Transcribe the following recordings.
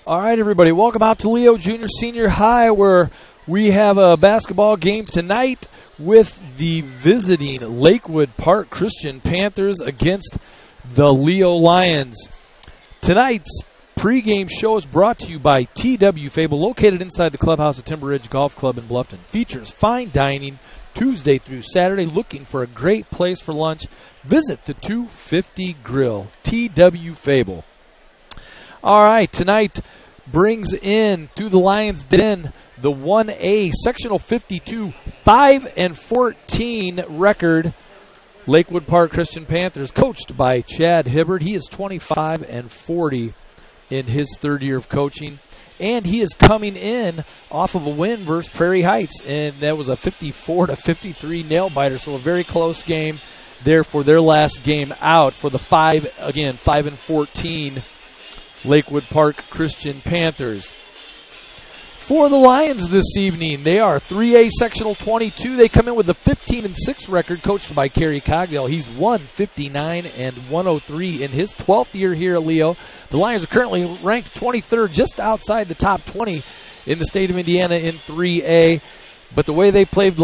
All right, everybody, welcome out to Leo Junior Senior High, where we have a basketball game tonight with the visiting Lakewood Park Christian Panthers against the Leo Lions. Tonight's pregame show is brought to you by TW Fable, located inside the clubhouse at Timber Ridge Golf Club in Bluffton. Features fine dining Tuesday through Saturday. Looking for a great place for lunch? Visit the 250 Grill. TW Fable. All right, tonight brings in to the Lions Den the 1A Sectional 52 5-14 record Lakewood Park Christian Panthers, coached by Chad Hibbard. He is 25-40 in his third year of coaching, and he is coming in off of a win versus Prairie Heights, and that was a 54-53 nail biter. So a very close game there for their last game out for the 5-14 Lakewood Park Christian Panthers. For the Lions this evening, they are 3A Sectional 22. They come in with a 15-6 record, coached by Kerry Cogdell. He's 159-103 in his 12th year here at Leo. The Lions are currently ranked 23rd, just outside the top 20 in the state of Indiana in 3A. But the way they have played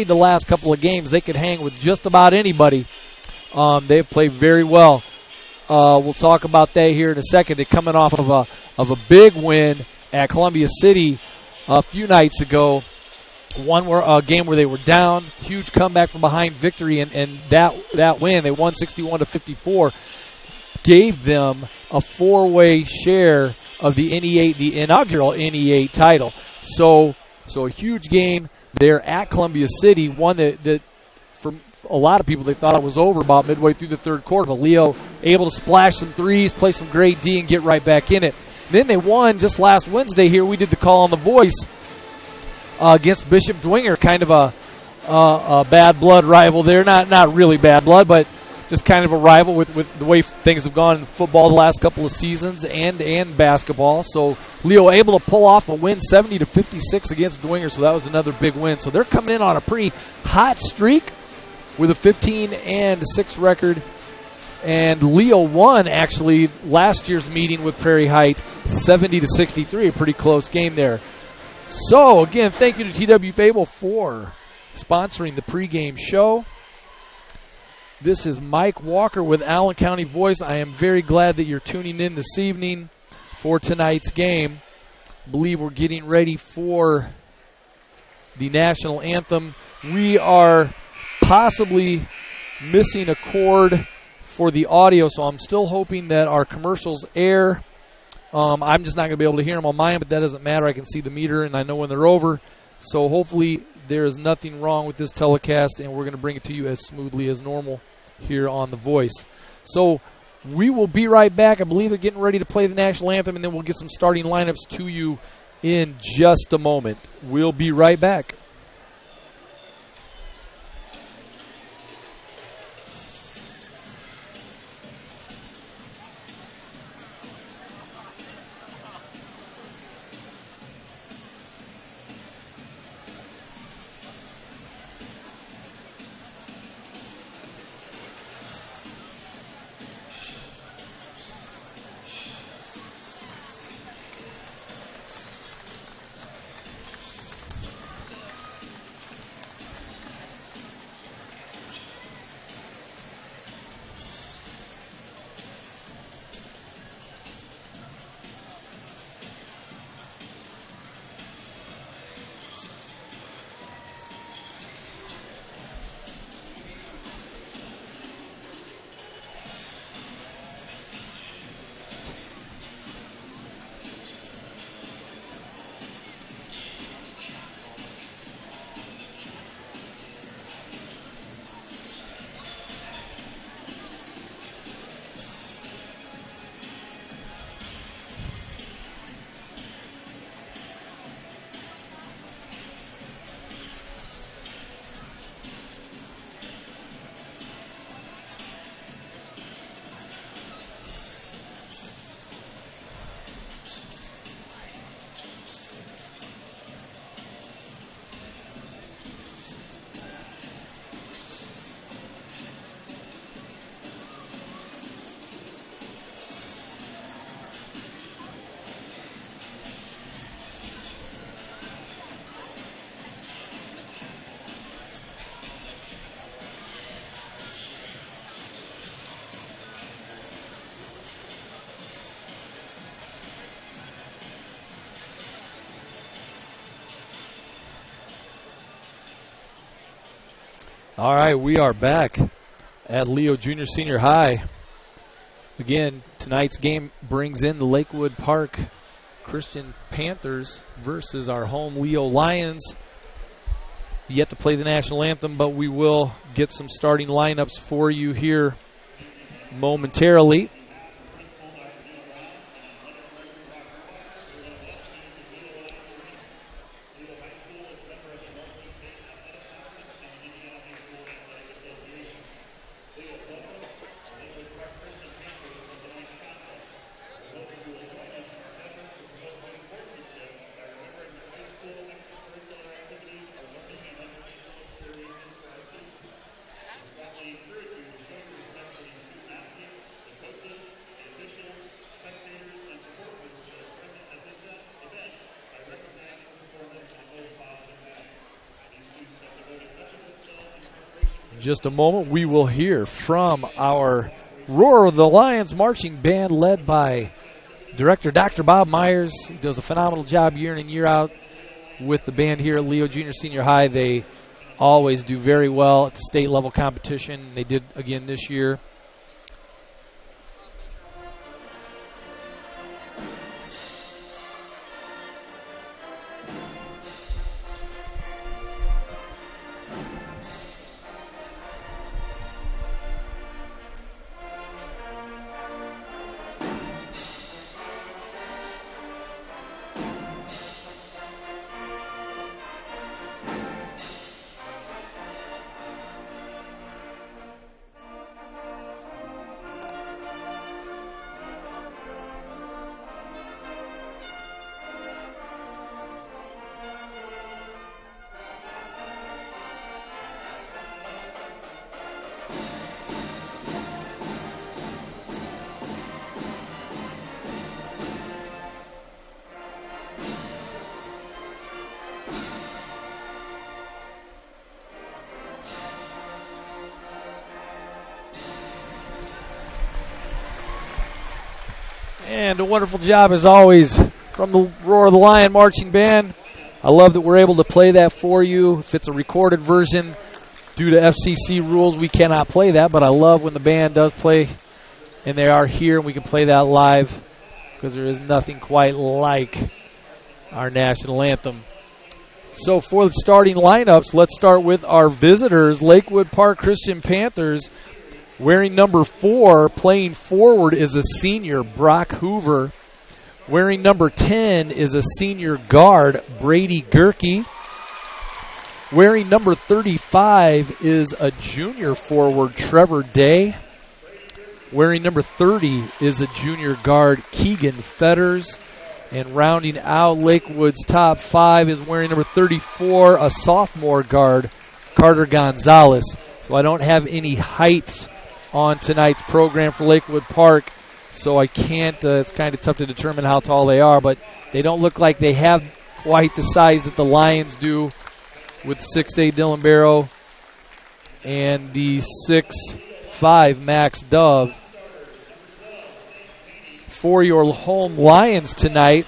the last couple of games, they could hang with just about anybody. They have played very well. We'll talk about that here in a second. They're coming off of a big win at Columbia City a few nights ago. A game where they were down, huge comeback from behind victory, and that win, they won 61-54, gave them a four-way share of the inaugural NE8 title. So a huge game there at Columbia City, one that for a lot of people, they thought it was over about midway through the third quarter, but Leo able to splash some threes, play some great D, and get right back in it. Then they won just last Wednesday here. We did the call on the voice against Bishop Dwenger, kind of a bad blood rival there. Not really bad blood, but just kind of a rival with the way things have gone in football the last couple of seasons and basketball. So Leo able to pull off a win 70-56 against Dwenger, so that was another big win. So they're coming in on a pretty hot streak with a 15-6 record. And Leo won, actually, last year's meeting with Prairie Heights, 70-63, a pretty close game there. So, again, thank you to TW Fable for sponsoring the pregame show. This is Mike Walker with Allen County Voice. I am very glad that you're tuning in this evening for tonight's game. I believe we're getting ready for the national anthem. We are possibly missing a chord for the audio, so I'm still hoping that our commercials air. I'm just not going to be able to hear them on mine, but that doesn't matter. I can see the meter, and I know when they're over. So hopefully there is nothing wrong with this telecast, and we're going to bring it to you as smoothly as normal here on The Voice. So we will be right back. I believe they're getting ready to play the national anthem, and then we'll get some starting lineups to you in just a moment. We'll be right back. All right, we are back at Leo Junior Senior High. Again, tonight's game brings in the Lakewood Park Christian Panthers versus our home Leo Lions. Yet to play the national anthem, but we will get some starting lineups for you here momentarily. Just a moment, we will hear from our Roar of the Lions marching band led by Director Dr. Bob Myers. He does a phenomenal job year in and year out with the band here at Leo Junior Senior High. They always do very well at the state level competition. They did again this year. And a wonderful job, as always, from the Roar of the Lion marching band. I love that we're able to play that for you. If it's a recorded version, due to FCC rules, we cannot play that. But I love when the band does play, and they are here, and we can play that live, because there is nothing quite like our national anthem. So for the starting lineups, let's start with our visitors, Lakewood Park Christian Panthers. Wearing number 4, playing forward, is a senior, Brock Hoover. Wearing number 10 is a senior guard, Brady Gerke. Wearing number 35 is a junior forward, Trevor Day. Wearing number 30 is a junior guard, Keegan Fetters. And rounding out Lakewood's top 5 is wearing number 34, a sophomore guard, Carter Gonzalez. So I don't have any heights on tonight's program for Lakewood Park, so I can't, it's kind of tough to determine how tall they are, but they don't look like they have quite the size that the Lions do with 6'8" Dylan Barrow and the 6'5" Max Dove. For your home Lions tonight,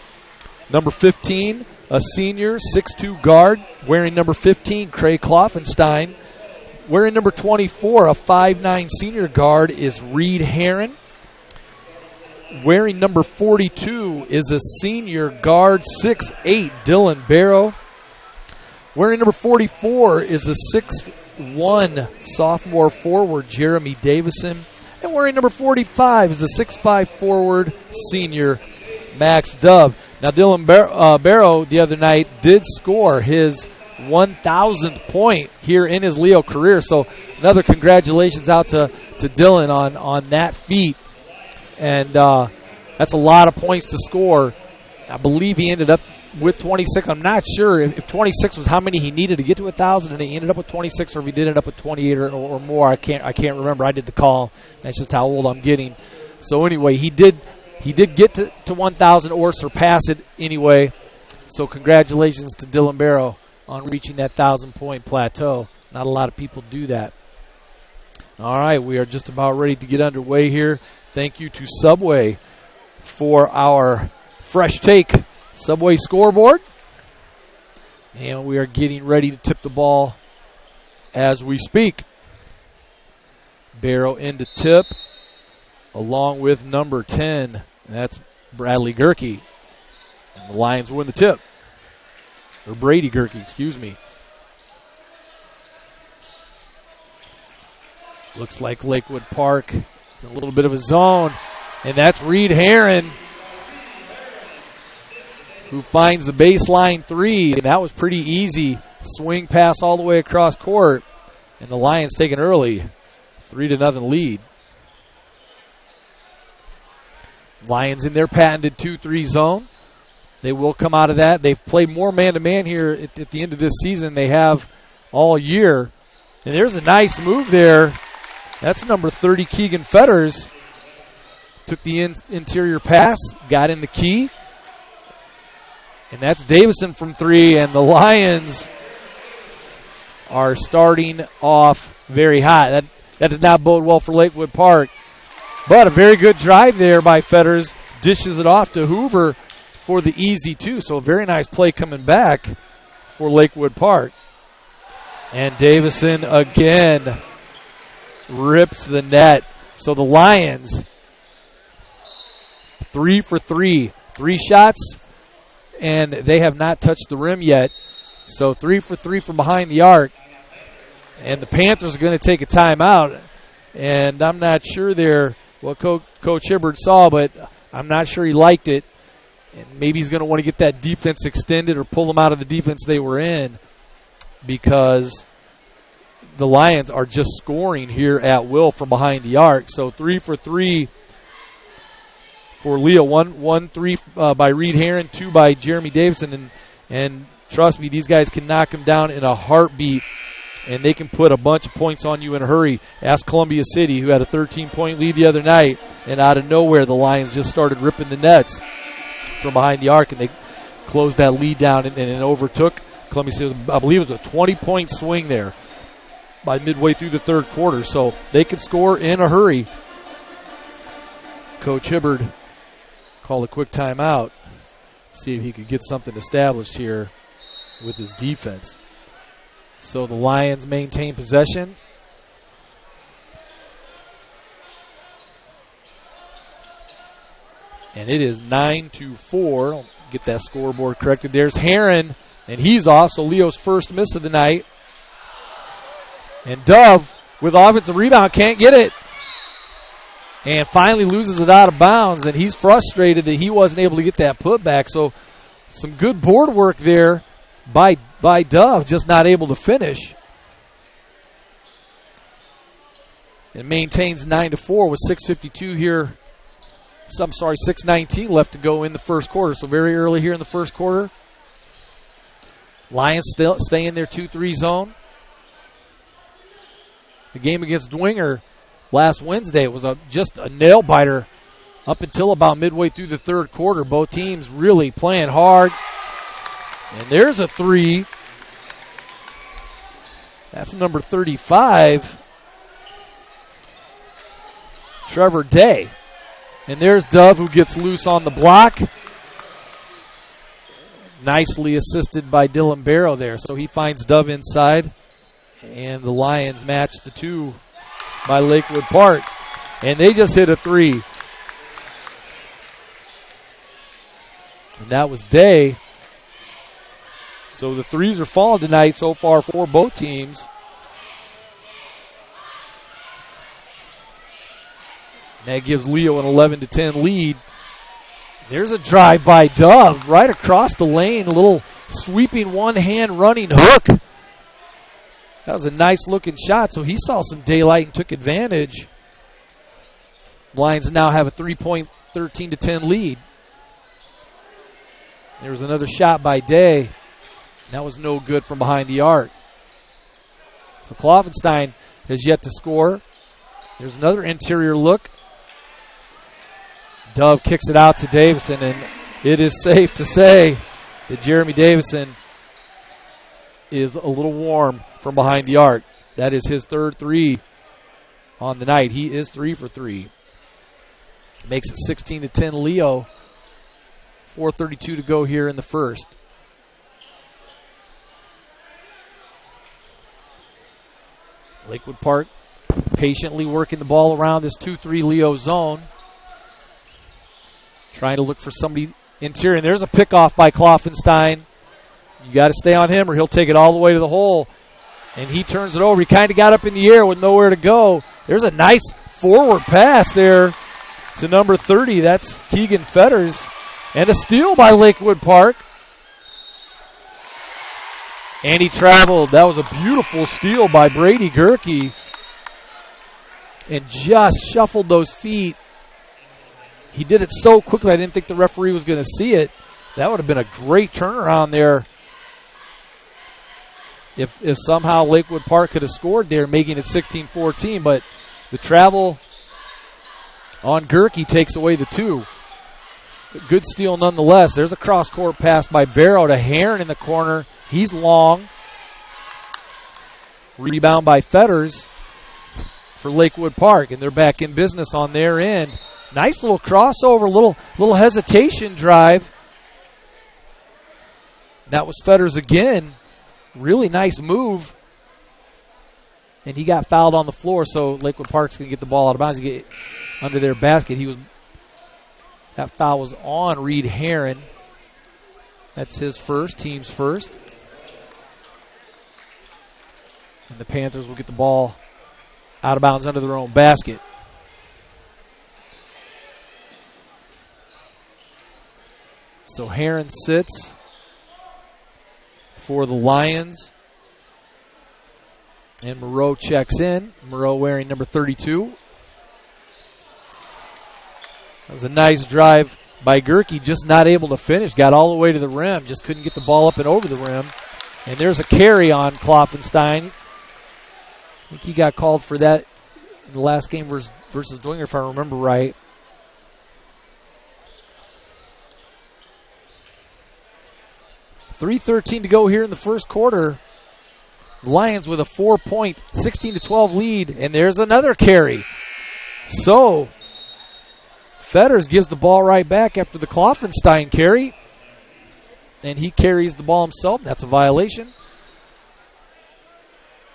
number 15, a senior, 6'2" guard, wearing number 15, Craig Kloffenstein. Wearing number 24, a 5'9" senior guard, is Reed Herron. Wearing number 42 is a senior guard, 6'8", Dylan Barrow. Wearing number 44 is a 6'1" sophomore forward, Jeremy Davison. And wearing number 45 is a 6'5" forward, senior, Max Dove. Now, Dylan Barrow the other night did score his 1,000th point here in his Leo career. So another congratulations out to Dylan on that feat. And that's a lot of points to score. I believe he ended up with 26. I'm not sure if 26 was how many he needed to get to 1,000, and he ended up with 26, or if he did end up with 28 or more. I can't remember. I did the call. That's just how old I'm getting. So anyway, he did get to 1,000 or surpass it anyway. So congratulations to Dylan Barrow on reaching that 1,000-point plateau. Not a lot of people do that. All right, we are just about ready to get underway here. Thank you to Subway for our Fresh Take Subway scoreboard. And we are getting ready to tip the ball as we speak. Barrow into tip, along with number 10. That's Bradley Gerke. And the Lions win the tip. Or Brady Gerke, excuse me. Looks like Lakewood Park is in a little bit of a zone. And that's Reed Herron, who finds the baseline three. And that was pretty easy. Swing pass all the way across court. And the Lions take an early 3-0 lead. Lions in their patented 2-3 zone. They will come out of that. They've played more man-to-man here at the end of this season they have all year. And there's a nice move there. That's number 30, Keegan Fetters. Took the interior pass, got in the key. And that's Davison from three, and the Lions are starting off very hot. That does not bode well for Lakewood Park. But a very good drive there by Fetters. Dishes it off to Hoover for the easy two. So a very nice play coming back for Lakewood Park. And Davison again rips the net. So the Lions 3 for 3. 3 shots, and they have not touched the rim yet. So 3 for 3 from behind the arc. And the Panthers are going to take a timeout. And I'm not sure there what Coach Hibbard saw, but I'm not sure he liked it. And maybe he's going to want to get that defense extended or pull them out of the defense they were in, because the Lions are just scoring here at will from behind the arc. So 3 for 3 for Leo. One three by Reed Herron, 2 by Jeremy Davison. And trust me, these guys can knock him down in a heartbeat, and they can put a bunch of points on you in a hurry. Ask Columbia City, who had a 13-point lead the other night, and out of nowhere the Lions just started ripping the nets from behind the arc, and they closed that lead down and overtook Columbia City. I believe it was a 20-point swing there by midway through the third quarter, so they could score in a hurry. Coach Hibbard called a quick timeout, see if he could get something established here with his defense. So the Lions maintain possession. And it is 9-4. I'll get that scoreboard corrected. There's Herron, and he's off, so Leo's first miss of the night. And Dove, with offensive rebound, can't get it. And finally loses it out of bounds, and he's frustrated that he wasn't able to get that putback. So some good board work there by Dove, just not able to finish. It maintains 9-4 with 6:52 here. 6:19 left to go in the first quarter. So very early here in the first quarter. Lions still stay in their 2-3 zone. The game against Dwenger last Wednesday was just a nail-biter up until about midway through the third quarter. Both teams really playing hard. And there's a three. That's number 35, Trevor Day. And there's Dove, who gets loose on the block. Nicely assisted by Dylan Barrow there. So he finds Dove inside. And the Lions match the 2 by Lakewood Park. And they just hit a 3. And that was Day. So the threes are falling tonight so far for both teams. And that gives Leo an 11-10 lead. There's a drive by Dove right across the lane. A little sweeping one-hand running hook. That was a nice-looking shot, so he saw some daylight and took advantage. Lions now have a 3-point 13-10 lead. There was another shot by Day. That was no good from behind the arc. So Kloffenstein has yet to score. There's another interior look. Dove kicks it out to Davison, and it is safe to say that Jeremy Davison is a little warm from behind the arc. That is his third 3 on the night. He is 3 for 3. Makes it 16-10 Leo. 4:32 to go here in the first. Lakewood Park patiently working the ball around this 2-3 Leo zone. Trying to look for somebody interior. And there's a pickoff by Kloffenstein. You got to stay on him or he'll take it all the way to the hole. And he turns it over. He kind of got up in the air with nowhere to go. There's a nice forward pass there to number 30. That's Keegan Fetters. And a steal by Lakewood Park. And he traveled. That was a beautiful steal by Brady Gerke. And just shuffled those feet. He did it so quickly I didn't think the referee was going to see it. That would have been a great turnaround there. If somehow Lakewood Park could have scored there, making it 16-14. But the travel on Gerke takes away the two. Good steal nonetheless. There's a cross-court pass by Barrow to Heron in the corner. He's long. Rebound by Fetters for Lakewood Park, and they're back in business on their end. Nice little crossover, little hesitation drive. That was Fetters again. Really nice move. And he got fouled on the floor, so Lakewood Park's going to get the ball out of bounds. Get under their basket. That foul was on Reed Heron. That's his first, team's first. And the Panthers will get the ball out of bounds under their own basket. So Heron sits for the Lions. And Moreau checks in. Moreau wearing number 32. That was a nice drive by Gerke, just not able to finish. Got all the way to the rim, just couldn't get the ball up and over the rim. And there's a carry on Kloffenstein. I think he got called for that in the last game versus Dwinger, if I remember right. .3:13 to go here in the first quarter. Lions with a 4-point, 16-12 lead, and there's another carry. So Fetters gives the ball right back after the Kloffenstein carry, and he carries the ball himself. That's a violation.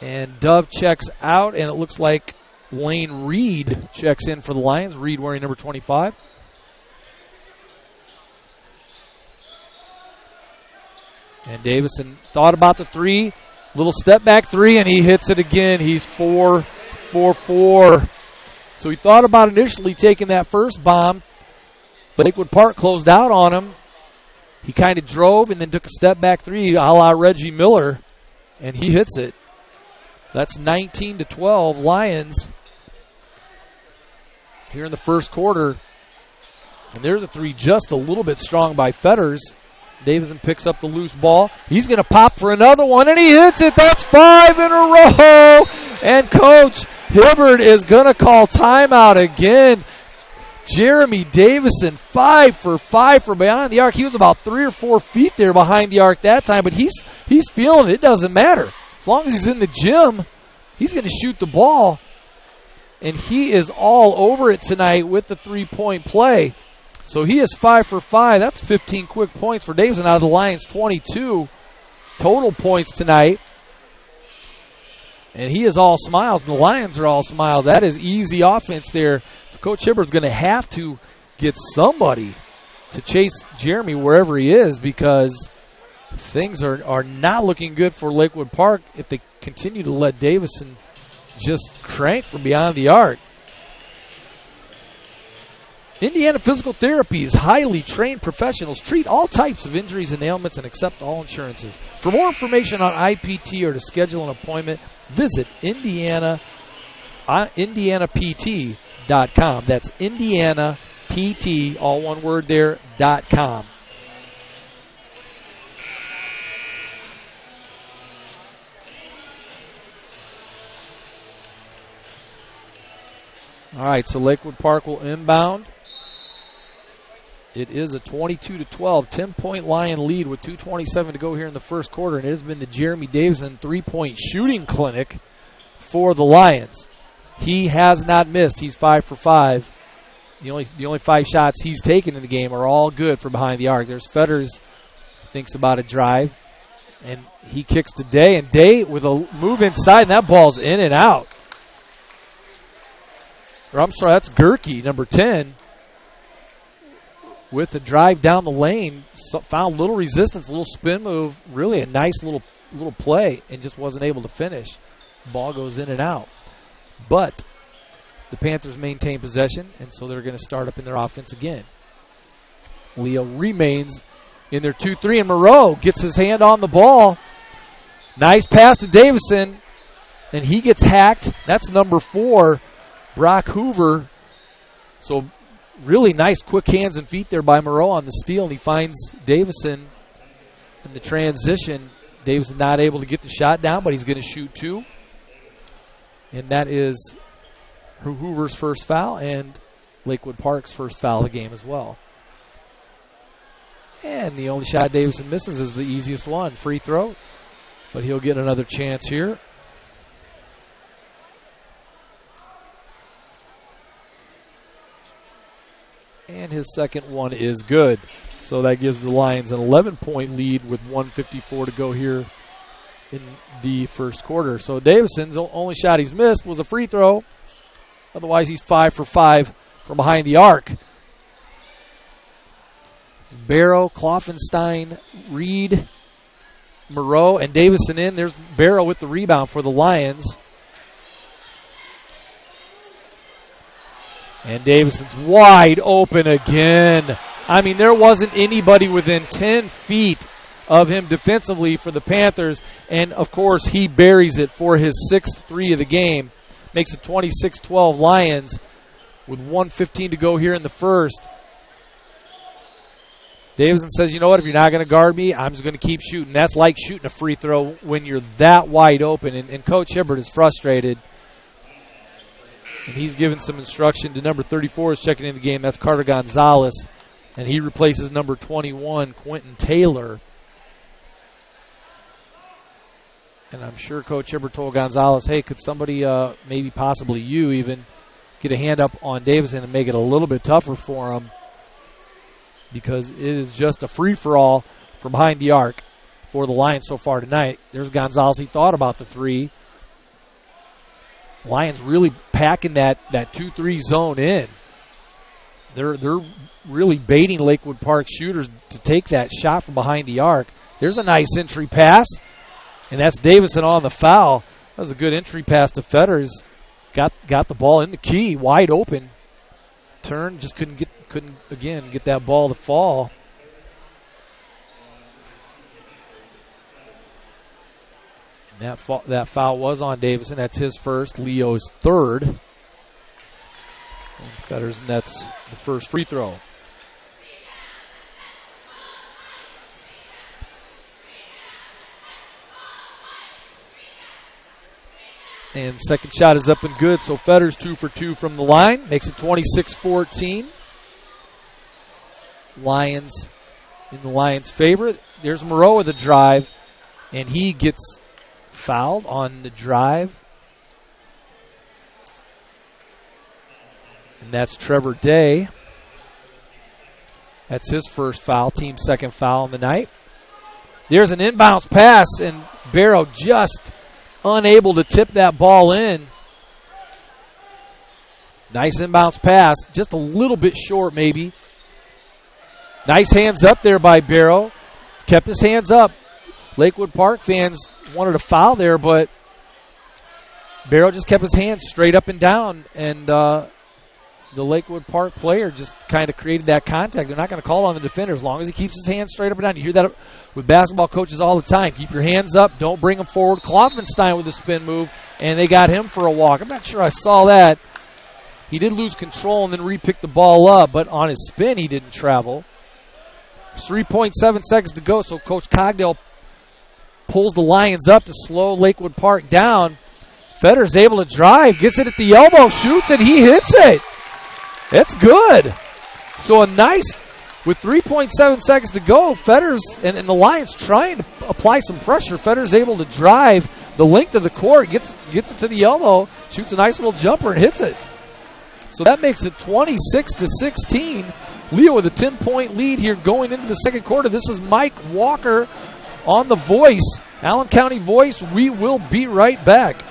And Dove checks out, and it looks like Lane Reed checks in for the Lions. Reed wearing number 25. And Davison thought about the three. Little step back three, and he hits it again. He's 4 for 4. So he thought about initially taking that first bomb, but Lakewood Park closed out on him. He kind of drove and then took a step back three a la Reggie Miller, and he hits it. That's 19-12 Lions here in the first quarter. And there's a three just a little bit strong by Fetters. Davison picks up the loose ball. He's going to pop for another one, and he hits it. That's 5 in a row. And Coach Hibbard is going to call timeout again. Jeremy Davison, 5 for 5 from behind the arc. He was about 3 or 4 feet there behind the arc that time, but he's feeling it. It doesn't matter. As long as he's in the gym, he's going to shoot the ball. And he is all over it tonight with the three-point play. So he is 5 for 5. That's 15 quick points for Davison out of the Lions' 22 total points tonight. And he is all smiles. The Lions are all smiles. That is easy offense there. So Coach Hibbard's going to have to get somebody to chase Jeremy wherever he is, because things are not looking good for Lakewood Park if they continue to let Davison just crank from beyond the arc. Indiana Physical Therapy's highly trained professionals treat all types of injuries and ailments and accept all insurances. For more information on IPT or to schedule an appointment, visit indianapt.com. That's indianapt, all one word there, .com. All right, so Lakewood Park will inbound. It is a 22-12, 10-point Lion lead with 2:27 to go here in the first quarter, and it has been the Jeremy Davison three-point shooting clinic for the Lions. He has not missed. He's 5 for 5. The only 5 shots he's taken in the game are all good from behind the arc. There's Fetters, thinks about a drive. And he kicks to Day, and Day with a move inside, and that ball's in and out. Or I'm sorry, that's Gerke, number 10, with a drive down the lane. Found little resistance, a little spin move, really a nice little play, and just wasn't able to finish. Ball goes in and out. But the Panthers maintain possession, and so they're going to start up in their offense again. Leo remains in their 2-3, and Moreau gets his hand on the ball. Nice pass to Davison, and he gets hacked. That's number 4, Brock Hoover. So really nice quick hands and feet there by Moreau on the steal, and he finds Davison in the transition. Davison not able to get the shot down, but he's going to shoot 2. And that is Hoover's first foul and Lakewood Park's first foul of the game as well. And the only shot Davison misses is the easiest one, free throw. But he'll get another chance here. And his second one is good. So that gives the Lions an 11-point lead with 1:54 to go here in the first quarter. So Davison's only shot he's missed was a free throw. Otherwise, he's 5 for 5 from behind the arc. Barrow, Kloffenstein, Reed, Moreau, and Davison in. There's Barrow with the rebound for the Lions. And Davison's wide open again. I mean, there wasn't anybody within 10 feet of him defensively for the Panthers. And, of course, he buries it for his 6th three of the game. Makes it 26-12 Lions with 1:15 to go here in the first. Davison says, you know what, if you're not going to guard me, I'm just going to keep shooting. That's like shooting a free throw when you're that wide open. And Coach Hibbert is frustrated. And he's given some instruction to number 34 is checking in the game. That's Carter Gonzalez. And he replaces number 21, Quentin Taylor. And I'm sure Coach Hibbert told Gonzalez, hey, could somebody, maybe possibly you even, get a hand up on Davison and make it a little bit tougher for him, because it is just a free-for-all from behind the arc for the Lions so far tonight. There's Gonzalez. He thought about the three. Lions really packing that 2-3 zone in. They're really baiting Lakewood Park shooters to take that shot from behind the arc. There's a nice entry pass, and that's Davison on the foul. That was a good entry pass to Fetters. Got the ball in the key, wide open. Turn, just couldn't again get that ball to fall. And that foul was on Davison. That's his first, Leo's third. And Fetters nets the first free throw. And second shot is up and good, so Fetters 2 for 2 from the line. Makes it 26-14. Lions in the Lions' favorite. There's Moreau with a drive, and he gets fouled on the drive. And that's Trevor Day. That's his first foul, team's second foul on the night. There's an inbounds pass, and Barrow just unable to tip that ball in. Nice inbounds pass, just a little bit short maybe. Nice hands up there by Barrow. Kept his hands up. Lakewood Park fans wanted a foul there, but Barrow just kept his hands straight up and down, and the Lakewood Park player just kind of created that contact. They're not going to call on the defender as long as he keeps his hands straight up and down. You hear that with basketball coaches all the time. Keep your hands up. Don't bring them forward. Kloffenstein with a spin move, and they got him for a walk. I'm not sure I saw that. He did lose control and then re-pick the ball up, but on his spin he didn't travel. 3.7 seconds to go, so Coach Cogdell pulls the Lions up to slow Lakewood Park down. Fetters able to drive, gets it at the elbow, shoots it, he hits it. It's good. So a nice, with 3.7 seconds to go, Fetters and the Lions trying to apply some pressure. Fetters able to drive the length of the court, gets it to the elbow, shoots a nice little jumper and hits it. So that makes it 26-16. Leo with a 10-point lead here going into the second quarter. This is Mike Walker on The Voice, Allen County Voice. We will be right back.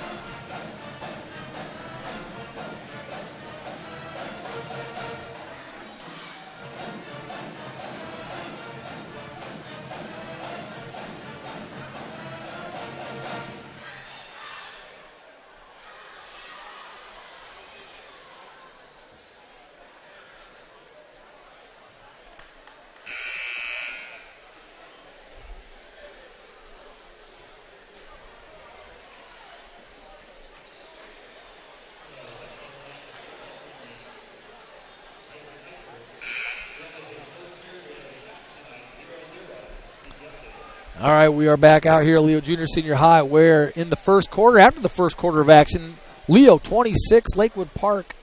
All right, we are back out here at Leo Junior Senior High, where in the first quarter, after the first quarter of action, Leo 26, Lakewood Park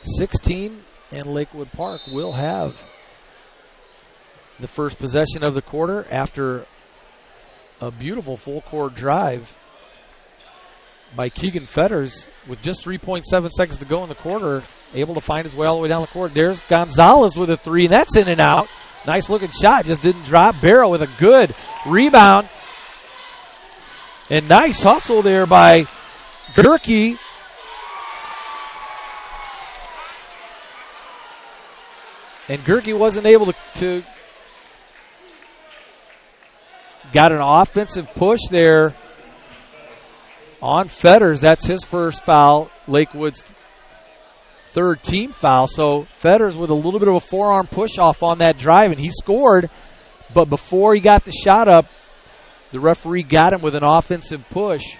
16, and Lakewood Park will have the first possession of the quarter after a beautiful full-court drive by Keegan Fetters with just 3.7 seconds to go in the quarter, able to find his way all the way down the court. There's Gonzalez with a three, and that's in and out. Nice looking shot, just didn't drop. Barrow with a good rebound. And nice hustle there by Gerke. And Gerke wasn't able to got an offensive push there on Fetters. That's his first foul, Lakewood's third team foul. So Fetters with a little bit of a forearm push off on that drive, and he scored. But before he got the shot up, the referee got him with an offensive push.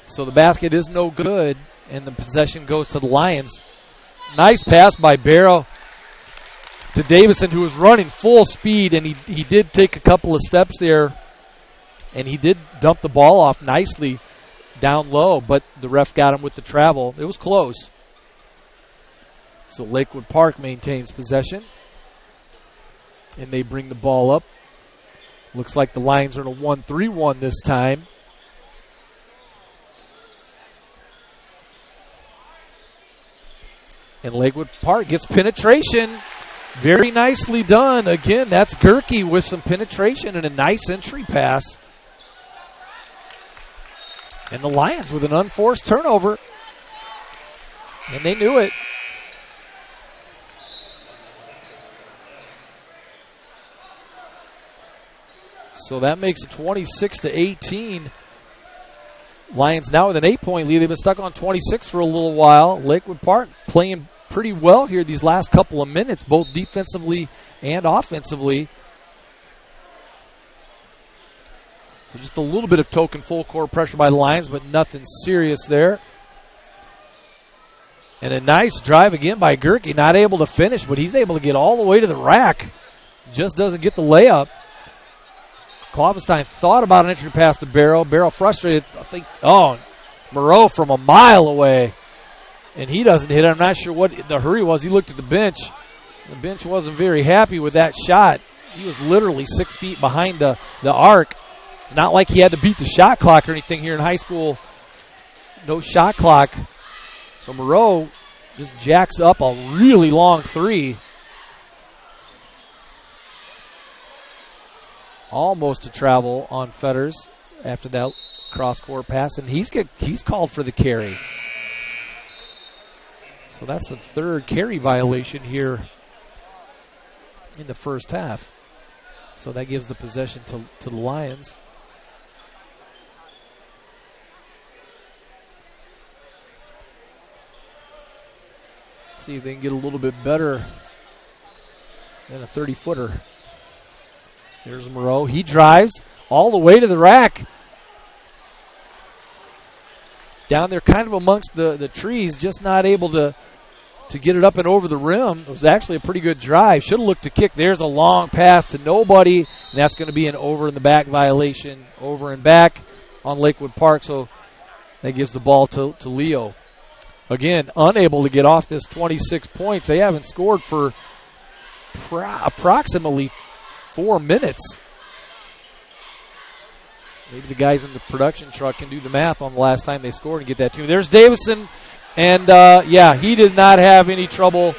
So the basket is no good, and the possession goes to the Lions. Nice pass by Barrow to Davison, who was running full speed, and he did take a couple of steps there, and he did dump the ball off nicely down low, but the ref got him with the travel. It was close. So Lakewood Park maintains possession, and they bring the ball up. Looks like the Lions are in a 1-3-1 this time. And Lakewood Park gets penetration. Very nicely done. Again, that's Gerke with some penetration and a nice entry pass. And the Lions with an unforced turnover. And they knew it. So that makes it 26-18. Lions now with an 8-point lead. They've been stuck on 26 for a little while. Lakewood Park playing pretty well here these last couple of minutes, both defensively and offensively. So just a little bit of token full court pressure by the Lions, but nothing serious there. And a nice drive again by Gerke. Not able to finish, but he's able to get all the way to the rack. Just doesn't get the layup. Klopfenstein thought about an entry pass to Barrow. Barrow frustrated. I think, Moreau from a mile away. And he doesn't hit it. I'm not sure what the hurry was. He looked at the bench. The bench wasn't very happy with that shot. He was literally 6 feet behind the arc. Not like he had to beat the shot clock or anything here in high school. No shot clock. So Moreau just jacks up a really long three. Almost a travel on Fetters after that cross-court pass, and he's called for the carry. So that's the third carry violation here in the first half. So that gives the possession to the Lions. See if they can get a little bit better than a 30-footer. There's Moreau. He drives all the way to the rack. Down there kind of amongst the trees, just not able to get it up and over the rim. It was actually a pretty good drive. Should have looked to kick. There's a long pass to nobody, and that's going to be an over-in-the-back violation, over and back on Lakewood Park. So that gives the ball to Leo. Again, unable to get off this 26 points. They haven't scored for approximately 4 minutes. Maybe the guys in the production truck can do the math on the last time they scored and get that to me. There's Davison, and he did not have any trouble.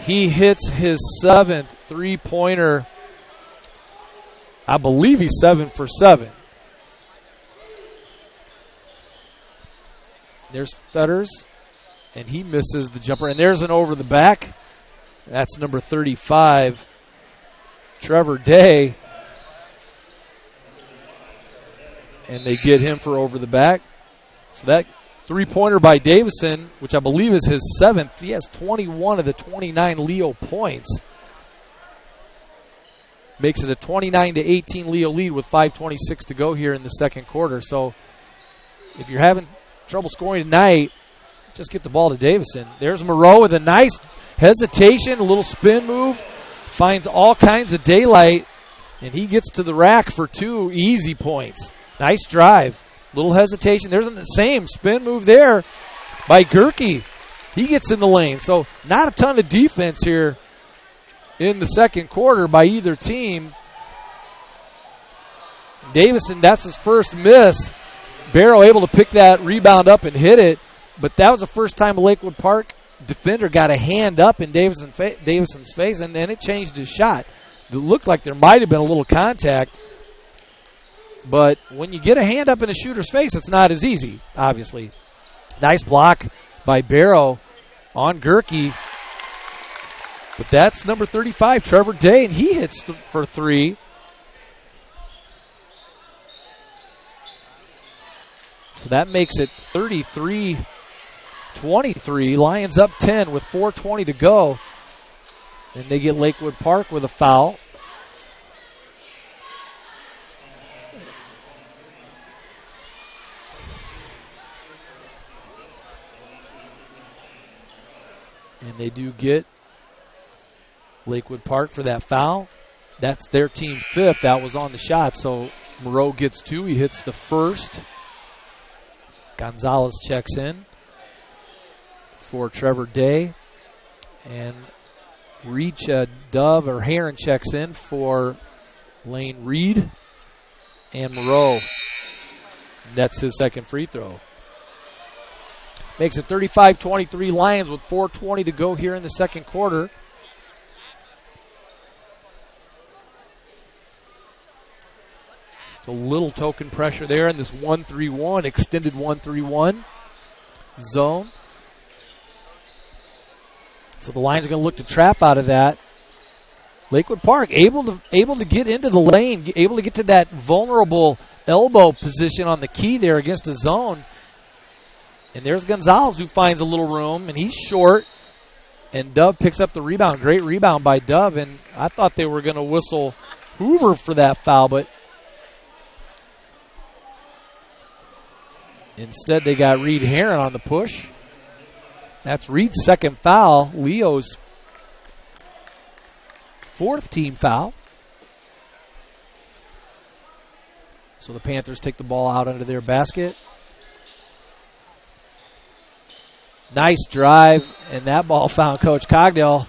He hits his 7th three-pointer I believe he's 7 for 7. There's Fetters, and he misses the jumper. And there's an over the back. That's number 35, Trevor Day. And they get him for over the back. So that three-pointer by Davison, which I believe is his 7th. He has 21 of the 29 Leo points. Makes it a 29-18 Leo lead with 5:26 to go here in the second quarter. So if you're having trouble scoring tonight, just get the ball to Davison. There's Moreau with a nice hesitation, a little spin move. Finds all kinds of daylight, and he gets to the rack for 2 easy points. Nice drive. Little hesitation. There's the same spin move there by Gerke. He gets in the lane. So not a ton of defense here in the second quarter by either team. Davison, that's his first miss. Barrow able to pick that rebound up and hit it. But that was the first time a Lakewood Park defender got a hand up in Davison's face, and then it changed his shot. It looked like there might have been a little contact. But when you get a hand up in a shooter's face, it's not as easy, obviously. Nice block by Barrow on Gerke. But that's number 35, Trevor Day, and he hits for 3. So that makes it 33-23. Lions up 10 with 4:20 to go. And they get Lakewood Park with a foul. And they do get Lakewood Park for that foul. That's their team 5th. That was on the shot. So Moreau gets 2. He hits the first. Gonzalez checks in for Trevor Day. And Dove or Heron checks in for Lane Reed. And Moreau. That's his second free throw. Makes it 35-23 Lions with 4:20 to go here in the second quarter. Just a little token pressure there in this 1-3-1, extended 1-3-1 zone. So the Lions are going to look to trap out of that. Lakewood Park able to get into the lane, able to get to that vulnerable elbow position on the key there against the zone. And there's Gonzalez who finds a little room, and he's short. And Dove picks up the rebound. Great rebound by Dove, and I thought they were going to whistle Hoover for that foul, but instead they got Reed Heron on the push. That's Reed's second foul, Leo's 4th team foul. So the Panthers take the ball out under their basket. Nice drive, and that ball found Coach Cogdell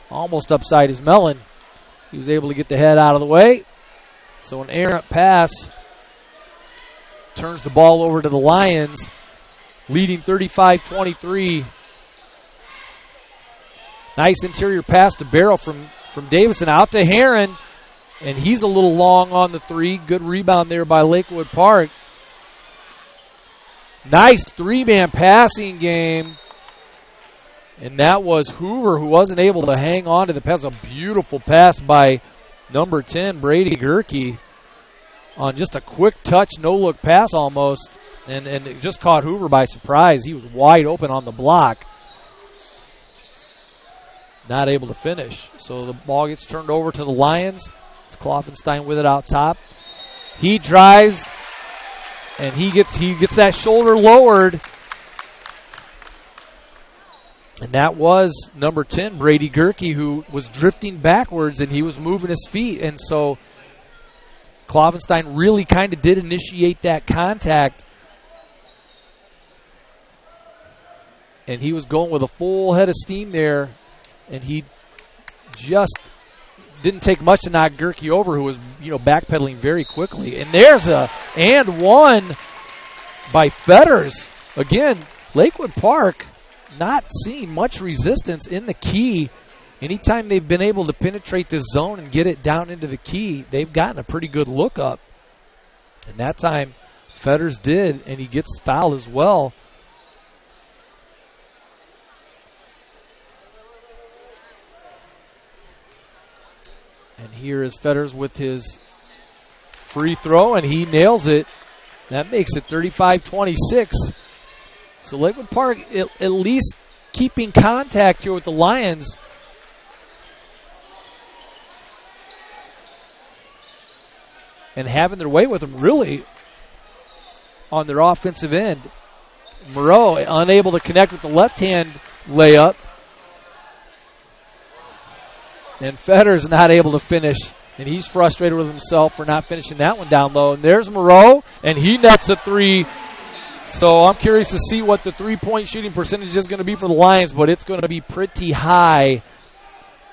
almost upside his melon. He was able to get the head out of the way. So an errant pass turns the ball over to the Lions, leading 35-23. Nice interior pass to Barrow from Davison out to Heron, and he's a little long on the 3. Good rebound there by Lakewood Park. Nice 3-man passing game. And that was Hoover, who wasn't able to hang on to the pass. A beautiful pass by number 10, Brady Gerke, on just a quick touch, no-look pass almost. And it just caught Hoover by surprise. He was wide open on the block. Not able to finish. So the ball gets turned over to the Lions. It's Kloffenstein with it out top. He drives, and he gets that shoulder lowered. And that was number 10, Brady Gerke, who was drifting backwards, and he was moving his feet. And so Kloffenstein really kind of did initiate that contact. And he was going with a full head of steam there. And he just didn't take much to knock Gerke over, who was, backpedaling very quickly. And there's a and one by Fetters. Again, Lakewood Park not seeing much resistance in the key anytime they've been able to penetrate this zone and get it down into the key, they've gotten a pretty good look up. And that time, Fetters did, and he gets fouled as well. And here is Fetters with his free throw, and he nails it. That makes it 35-26. So Lakewood Park at least keeping contact here with the Lions. And having their way with them really on their offensive end. Moreau unable to connect with the left-hand layup. And Fetters not able to finish. And he's frustrated with himself for not finishing that one down low. And there's Moreau, and he nets a three. So I'm curious to see what the three-point shooting percentage is going to be for the Lions, but it's going to be pretty high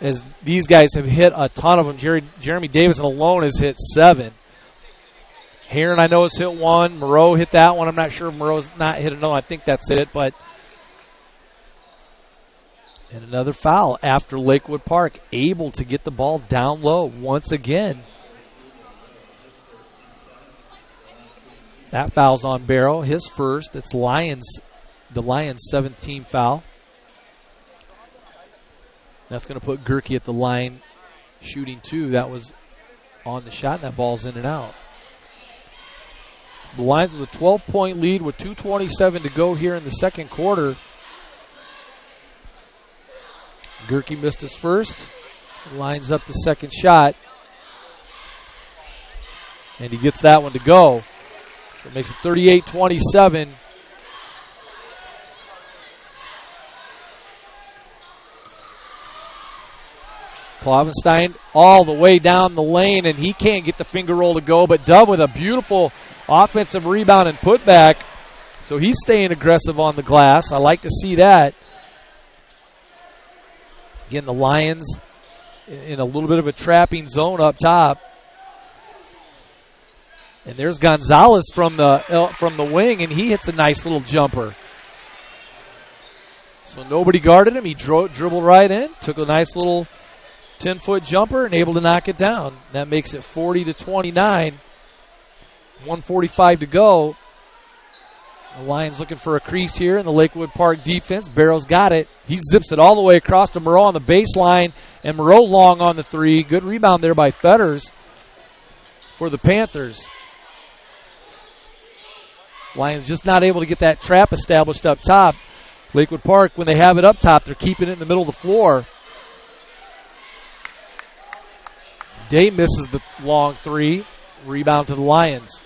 as these guys have hit a ton of them. Jeremy Davison alone has hit 7. Heron, I know, has hit 1. Moreau hit that one. I'm not sure if Moreau's not hit another. I think that's it, but... And another foul after Lakewood Park, able to get the ball down low once again. That foul's on Barrow, his first. It's the Lions' 17th foul. That's going to put Gerke at the line shooting 2. That was on the shot, and that ball's in and out. So the Lions with a 12-point lead with 2:27 to go here in the second quarter. Gerke missed his first. Lines up the second shot. And he gets that one to go. So it makes it 38-27. Klovenstein all the way down the lane, and he can't get the finger roll to go, but Dove with a beautiful offensive rebound and putback. So he's staying aggressive on the glass. I like to see that. Again, the Lions in a little bit of a trapping zone up top. And there's Gonzalez from the wing, and he hits a nice little jumper. So nobody guarded him. He dribbled right in, took a nice little 10-foot jumper, and able to knock it down. That makes it 40-29. 1:45 to go. The Lions looking for a crease here in the Lakewood Park defense. Barrow's got it. He zips it all the way across to Moreau on the baseline, and Moreau long on the three. Good rebound there by Fetters for the Panthers. Lions just not able to get that trap established up top. Lakewood Park, when they have it up top, they're keeping it in the middle of the floor. Day misses the long three. Rebound to the Lions.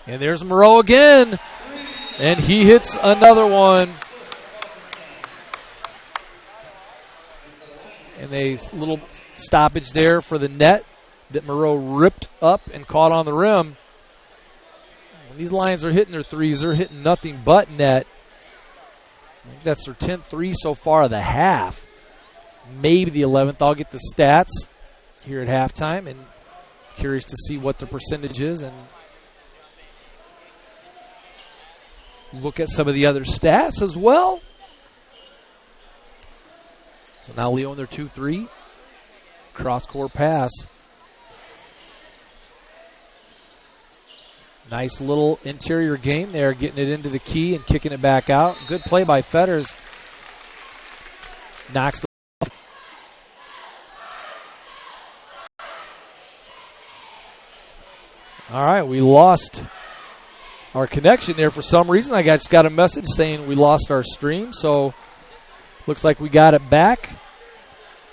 And there's Moreau again. And he hits another one. And a little stoppage there for the net that Moreau ripped up and caught on the rim. When these Lions are hitting their threes, they're hitting nothing but net. I think that's their 10th three so far of the half. Maybe the 11th. I'll get the stats here at halftime, and curious to see what the percentage is and look at some of the other stats as well. So now Leo in their 2-3. Cross-court pass. Nice little interior game there, getting it into the key and kicking it back out. Good play by Fetters. Knocks the All right, we lost our connection there for some reason. I just got a message saying we lost our stream, so looks like we got it back.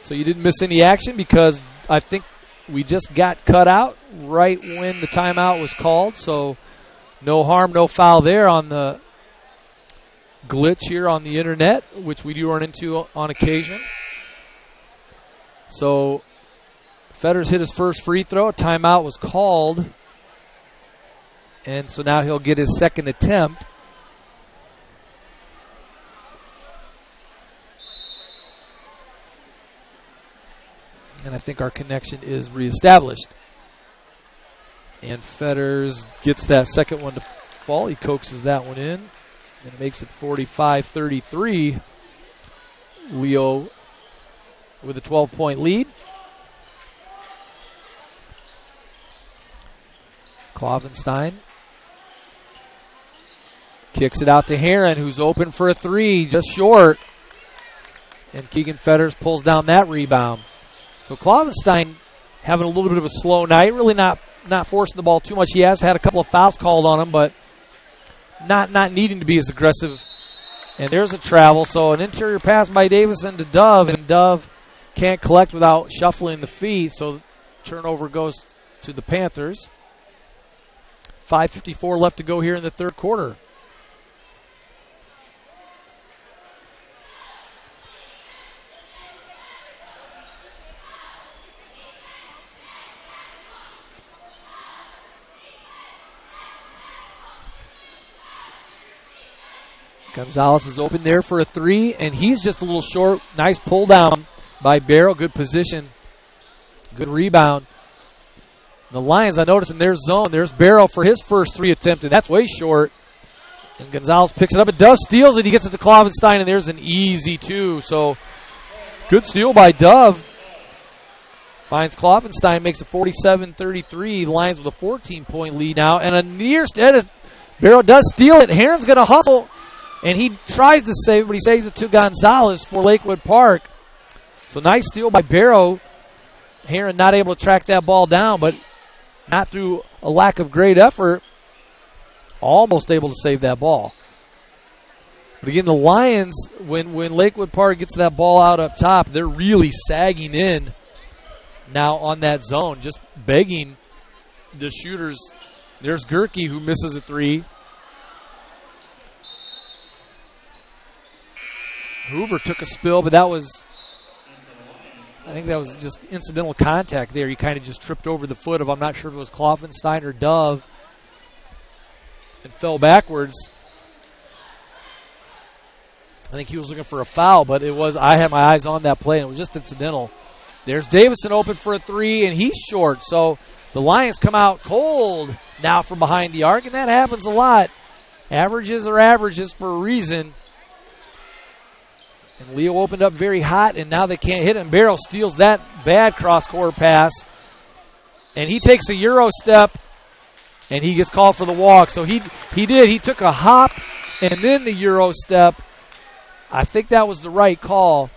So you didn't miss any action because I think we just got cut out right when the timeout was called. So no harm, no foul there on the glitch here on the internet, which we do run into on occasion. So Fetters hit his first free throw. A timeout was called. And so now he'll get his second attempt. And I think our connection is reestablished. And Fetters gets that second one to fall. He coaxes that one in and makes it 45-33. Leo with a 12-point lead. Klovenstein kicks it out to Heron, who's open for a three, just short. And Keegan Fetters pulls down that rebound. So Klovenstein having a little bit of a slow night, really not forcing the ball too much. He has had a couple of fouls called on him, but not needing to be as aggressive. And there's a travel, so an interior pass by Davison to Dove, and Dove can't collect without shuffling the feet, so turnover goes to the Panthers. 5:54 left to go here in the third quarter. Gonzalez is open there for a three, and he's just a little short. Nice pull down by Barrow. Good position. Good rebound. The Lions, I noticed in their zone, there's Barrow for his first three attempt, and that's way short. And Gonzalez picks it up, and Dove steals it. He gets it to Klovenstein, and there's an easy two. So good steal by Dove. Finds Klovenstein, makes it 47-33. Lions with a 14-point lead now. And a near stead. Barrow does steal it. Heron's going to hustle. And he tries to save, but he saves it to Gonzalez for Lakewood Park. So nice steal by Barrow. Heron not able to track that ball down, but not through a lack of great effort. Almost able to save that ball. But again, the Lions, when Lakewood Park gets that ball out up top, they're really sagging in now on that zone, just begging the shooters. There's Gerke, who misses a three. Hoover took a spill, but I think that was just incidental contact there. He kind of just tripped over the foot of, I'm not sure if it was Klovenstein or Dove, and fell backwards. I think he was looking for a foul, but I had my eyes on that play, and it was just incidental. There's Davison open for a three, and he's short. So the Lions come out cold now from behind the arc, and that happens a lot. Averages are averages for a reason. And Leo opened up very hot, and now they can't hit him. Barrow steals that bad cross-court pass. And he takes a Euro step, and he gets called for the walk. So he did. He took a hop and then the Euro step. I think that was the right call.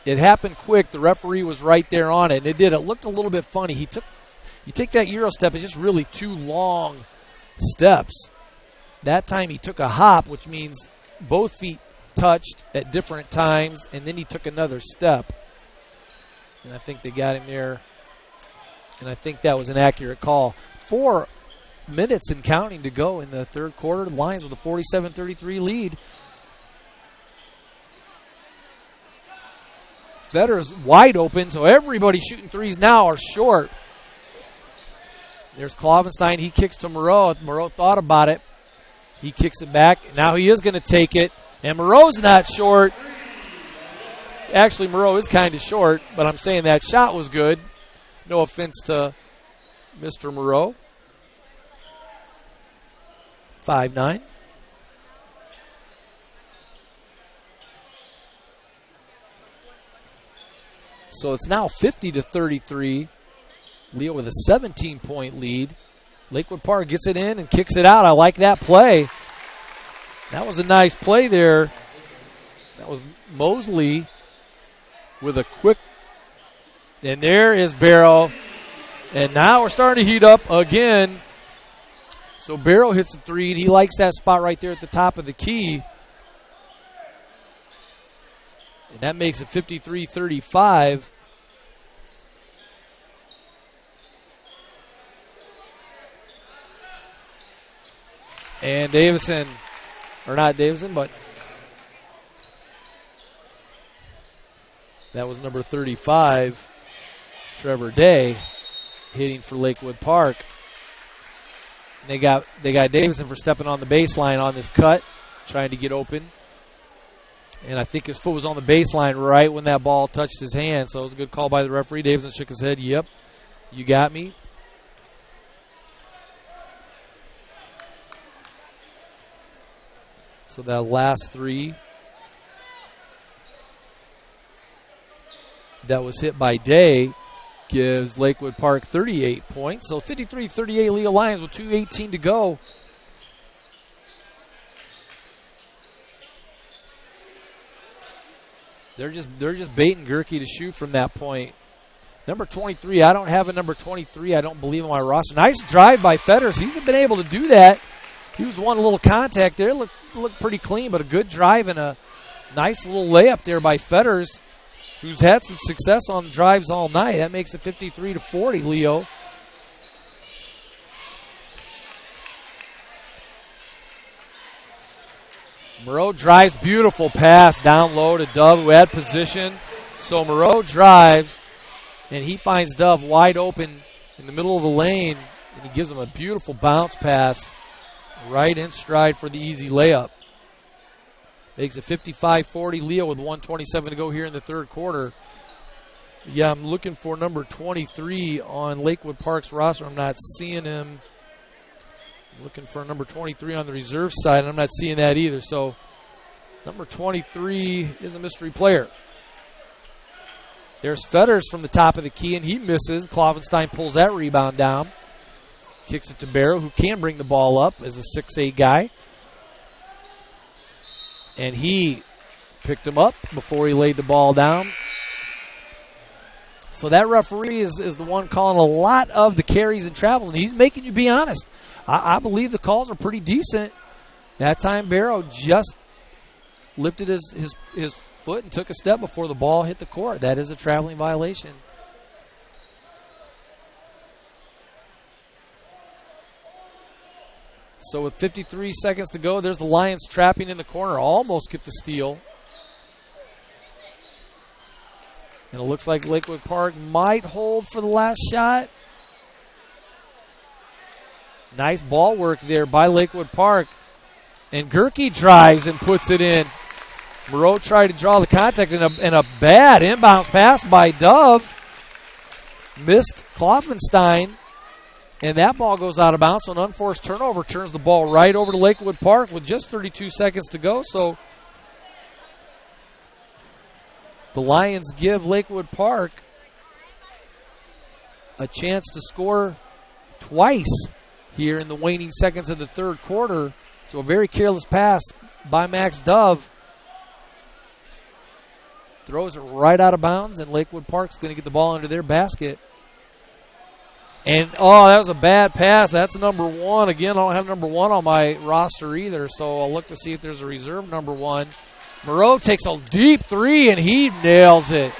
It happened quick. The referee was right there on it, and it did. It looked a little bit funny. You take that Euro step, it's just really two long steps. That time he took a hop, which means both feet touched at different times, and then he took another step. And I think they got him there, and I think that was an accurate call. 4 minutes and counting to go in the third quarter. The Lions with a 47-33 lead. Fetters wide open, so everybody shooting threes now are short. There's Klovenstein. He kicks to Moreau. Moreau thought about it. He kicks it back. Now he is going to take it. And Moreau's not short. Actually, Moreau is kind of short, but I'm saying that shot was good. No offense to Mr. Moreau. 5'9". So it's now 50-33. Leo with a 17-point lead. Lakewood Park gets it in and kicks it out. I like that play. That was a nice play there. That was Mosley with a quick. And there is Barrow. And now we're starting to heat up again. So Barrow hits a three, and he likes that spot right there at the top of the key. And that makes it 53-35. And Davison, or not Davison, but that was number 35, Trevor Day, hitting for Lakewood Park. And they got Davison for stepping on the baseline on this cut, trying to get open. And I think his foot was on the baseline right when that ball touched his hand, so it was a good call by the referee. Davison shook his head, yep, you got me. So that last three that was hit by Day gives Lakewood Park 38 points. So 53-38 Leo Lions with 2:18 to go. They're just baiting Gerke to shoot from that point. Number 23, I don't have a number 23. I don't believe on my roster. Nice drive by Fetters. He's been able to do that. He was one little contact there. Looked pretty clean, but a good drive and a nice little layup there by Fetters, who's had some success on drives all night. That makes it 53-40, Leo. Moreau drives, beautiful pass down low to Dove, who had position. So Moreau drives, and he finds Dove wide open in the middle of the lane, and he gives him a beautiful bounce pass right in stride for the easy layup. Makes it 55-40, Leo with 1:27 to go here in the third quarter. Yeah, I'm looking for number 23 on Lakewood Park's roster. I'm not seeing him. Looking for number 23 on the reserve side, and I'm not seeing that either. So number 23 is a mystery player. There's Fetters from the top of the key, and he misses. Kloffenstein pulls that rebound down. Kicks it to Barrow, who can bring the ball up as a 6'8 guy. And he picked him up before he laid the ball down. So that referee is the one calling a lot of the carries and travels, and he's making you be honest. I believe the calls are pretty decent. That time Barrow just lifted his foot and took a step before the ball hit the court. That is a traveling violation. So with 53 seconds to go, there's the Lions trapping in the corner. Almost get the steal. And it looks like Lakewood Park might hold for the last shot. Nice ball work there by Lakewood Park. And Gerke drives and puts it in. Moreau tried to draw the contact, and a bad inbounds pass by Dove. Missed Kloffenstein. And that ball goes out of bounds. So an unforced turnover turns the ball right over to Lakewood Park with just 32 seconds to go. So the Lions give Lakewood Park a chance to score twice here in the waning seconds of the third quarter. So a very careless pass by Max Dove. Throws it right out of bounds, and Lakewood Park's going to get the ball under their basket. And, that was a bad pass. That's number one. Again, I don't have number one on my roster either, so I'll look to see if there's a reserve number one. Moreau takes a deep three, and he nails it.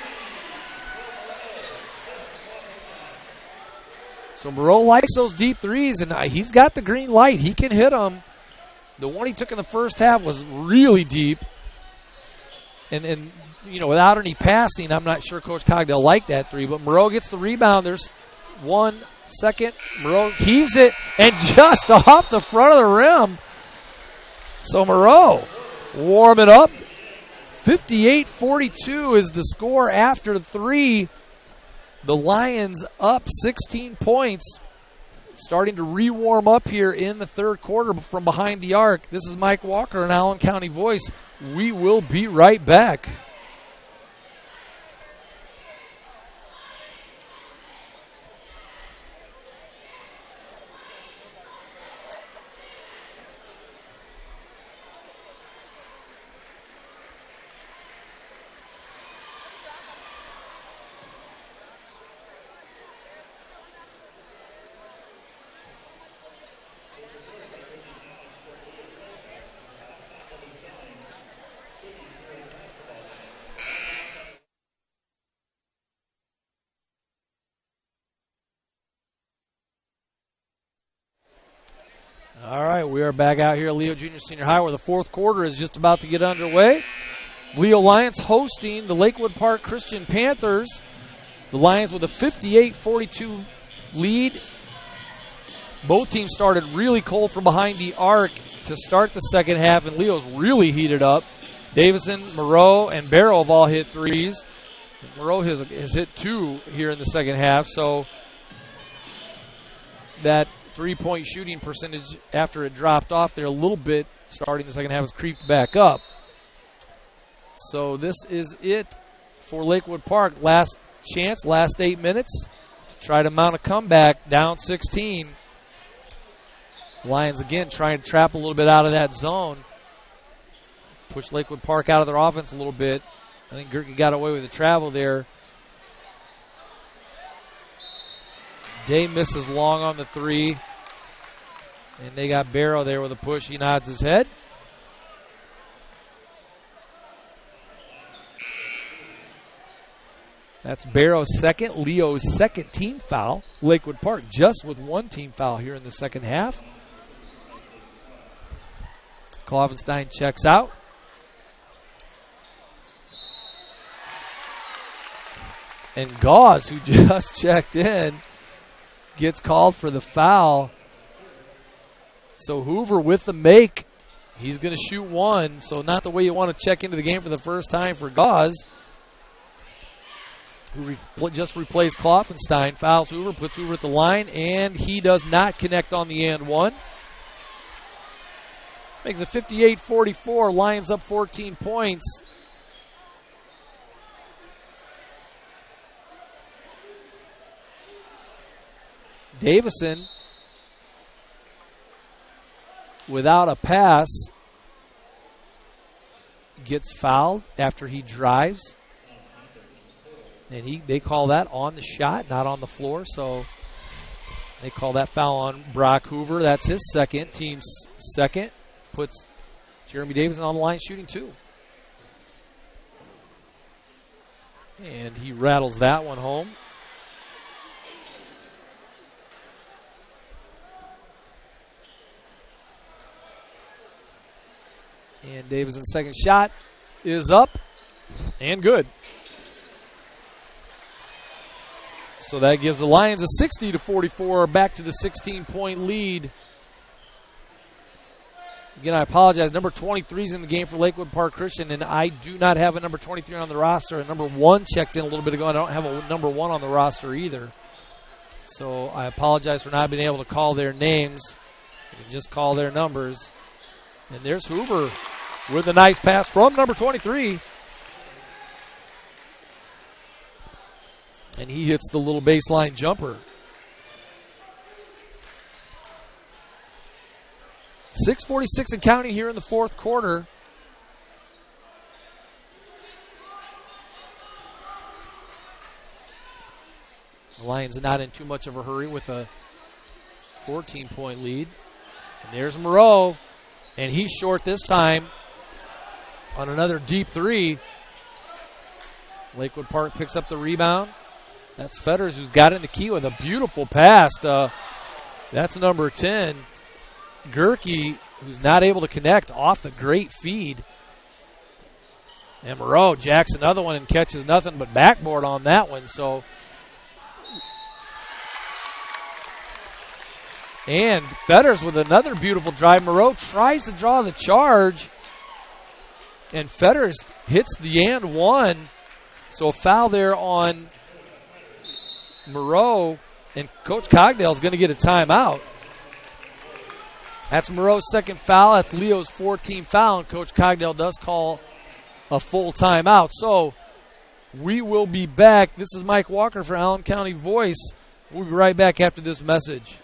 So Moreau likes those deep threes, and he's got the green light. He can hit them. The one he took in the first half was really deep. And without any passing, I'm not sure Coach Cogdell liked that three, but Moreau gets the rebound. There's 1 second. Moreau heaves it, and just off the front of the rim. So Moreau warming up. 58-42 is the score after the three. The Lions up 16 points. Starting to re-warm up here in the third quarter from behind the arc. This is Mike Walker, an Allen County Voice. We will be right back. All right, we are back out here at Leo Junior Senior High where the fourth quarter is just about to get underway. Leo Lions hosting the Lakewood Park Christian Panthers. The Lions with a 58-42 lead. Both teams started really cold from behind the arc to start the second half, and Leo's really heated up. Davison, Moreau, and Barrow have all hit threes. Moreau has hit two here in the second half, so that three-point shooting percentage after it dropped off there a little bit starting the second half has creeped back up. So this is it for Lakewood Park. Last chance, last 8 minutes to try to mount a comeback, down 16. Lions again trying to trap a little bit out of that zone. Push Lakewood Park out of their offense a little bit. I think Gerke got away with the travel there. Day misses long on the three. And they got Barrow there with a push. He nods his head. That's Barrow's second, Leo's second team foul. Lakewood Park just with one team foul here in the second half. Kloffenstein checks out. And Gauze, who just checked in, gets called for the foul. So Hoover with the make. He's going to shoot one. So not the way you want to check into the game for the first time for Gauze, who just replaced Kloffenstein. Fouls Hoover, puts Hoover at the line, and he does not connect on the and one. Makes it 58-44. Lions up 14 points. Davison, without a pass, gets fouled after he drives. And they call that on the shot, not on the floor. So they call that foul on Brock Hoover. That's his second, team's second. Puts Jeremy Davison on the line shooting two. And he rattles that one home. And Davison's second shot is up and good. So that gives the Lions a 60-44, back to the 16-point lead. Again, I apologize. Number 23 is in the game for Lakewood Park Christian, and I do not have a number 23 on the roster. And number 1 checked in a little bit ago. I don't have a number 1 on the roster either. So I apologize for not being able to call their names. I can just call their numbers. And there's Hoover with a nice pass from number 23. And he hits the little baseline jumper. 6:46 and counting here in the fourth quarter. The Lions are not in too much of a hurry with a 14-point lead. And there's Moreau. And he's short this time on another deep three. Lakewood Park picks up the rebound. That's Fetters, who's got it in the key with a beautiful pass. That's number 10. Gerke, who's not able to connect off the great feed. And Moreau jacks another one and catches nothing but backboard on that one. So, and Fetters with another beautiful drive. Moreau tries to draw the charge, and Fetters hits the and one. So a foul there on Moreau, and Coach Cogdale's going to get a timeout. That's Moreau's second foul. That's Leo's 14th foul, and Coach Cogdale does call a full timeout. So we will be back. This is Mike Walker for Allen County Voice. We'll be right back after this message.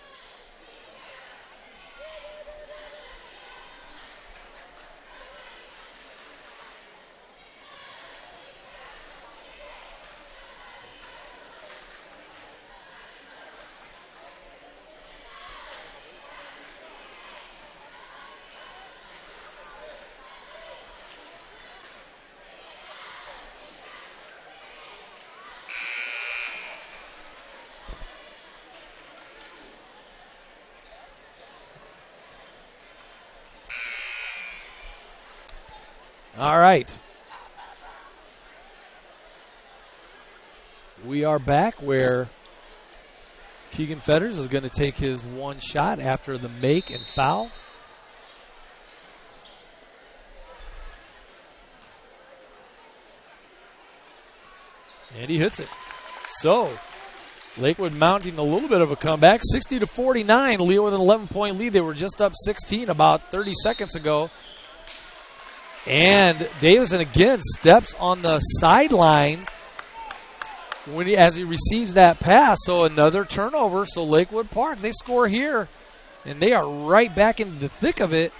All right. We are back where Keegan Fetters is going to take his one shot after the make and foul. And he hits it. So, Lakewood mounting a little bit of a comeback, 60-49. Leo with an 11-point lead. They were just up 16 about 30 seconds ago. And Davison again steps on the sideline as he receives that pass. So another turnover. So Lakewood Park, they score here. And they are right back into the thick of it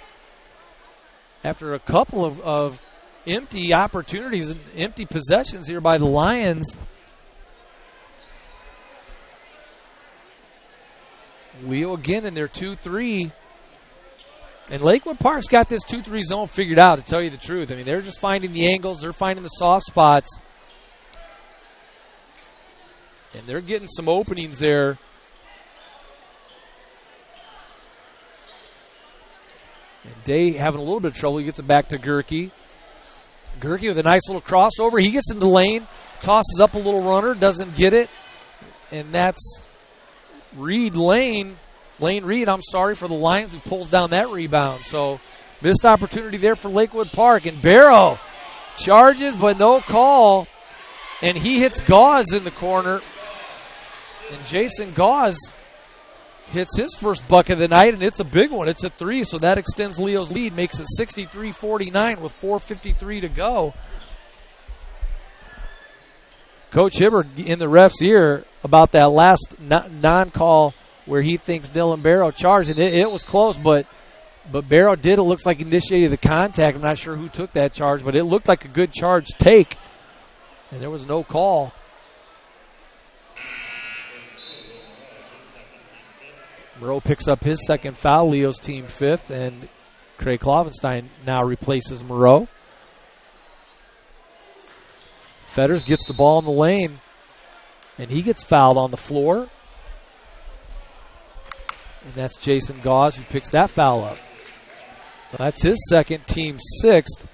after a couple of empty opportunities and empty possessions here by the Lions. Leo again in their 2-3. And Lakewood Park's got this 2-3 zone figured out, to tell you the truth. I mean, they're just finding the angles. They're finding the soft spots. And they're getting some openings there. And Day having a little bit of trouble. He gets it back to Gerke. Gerke with a nice little crossover. He gets into the lane, tosses up a little runner, doesn't get it. And that's Lane Reed, for the Lions, who pulls down that rebound. So missed opportunity there for Lakewood Park. And Barrow charges, but no call. And he hits Gauze in the corner. And Jason Gauze hits his first bucket of the night, and it's a big one. It's a 3, so that extends Leo's lead, makes it 63-49 with 4:53 to go. Coach Hibbard in the ref's ear about that last non-call where he thinks Dylan Barrow charged. And it was close, but Barrow did, it looks like, initiated the contact. I'm not sure who took that charge, but it looked like a good charge take, and there was no call. Moreau picks up his second foul, Leo's team 5th, and Craig Klovenstein now replaces Moreau. Fetters gets the ball in the lane, and he gets fouled on the floor. And that's Jason Gauze who picks that foul up. So that's his second, team 6th.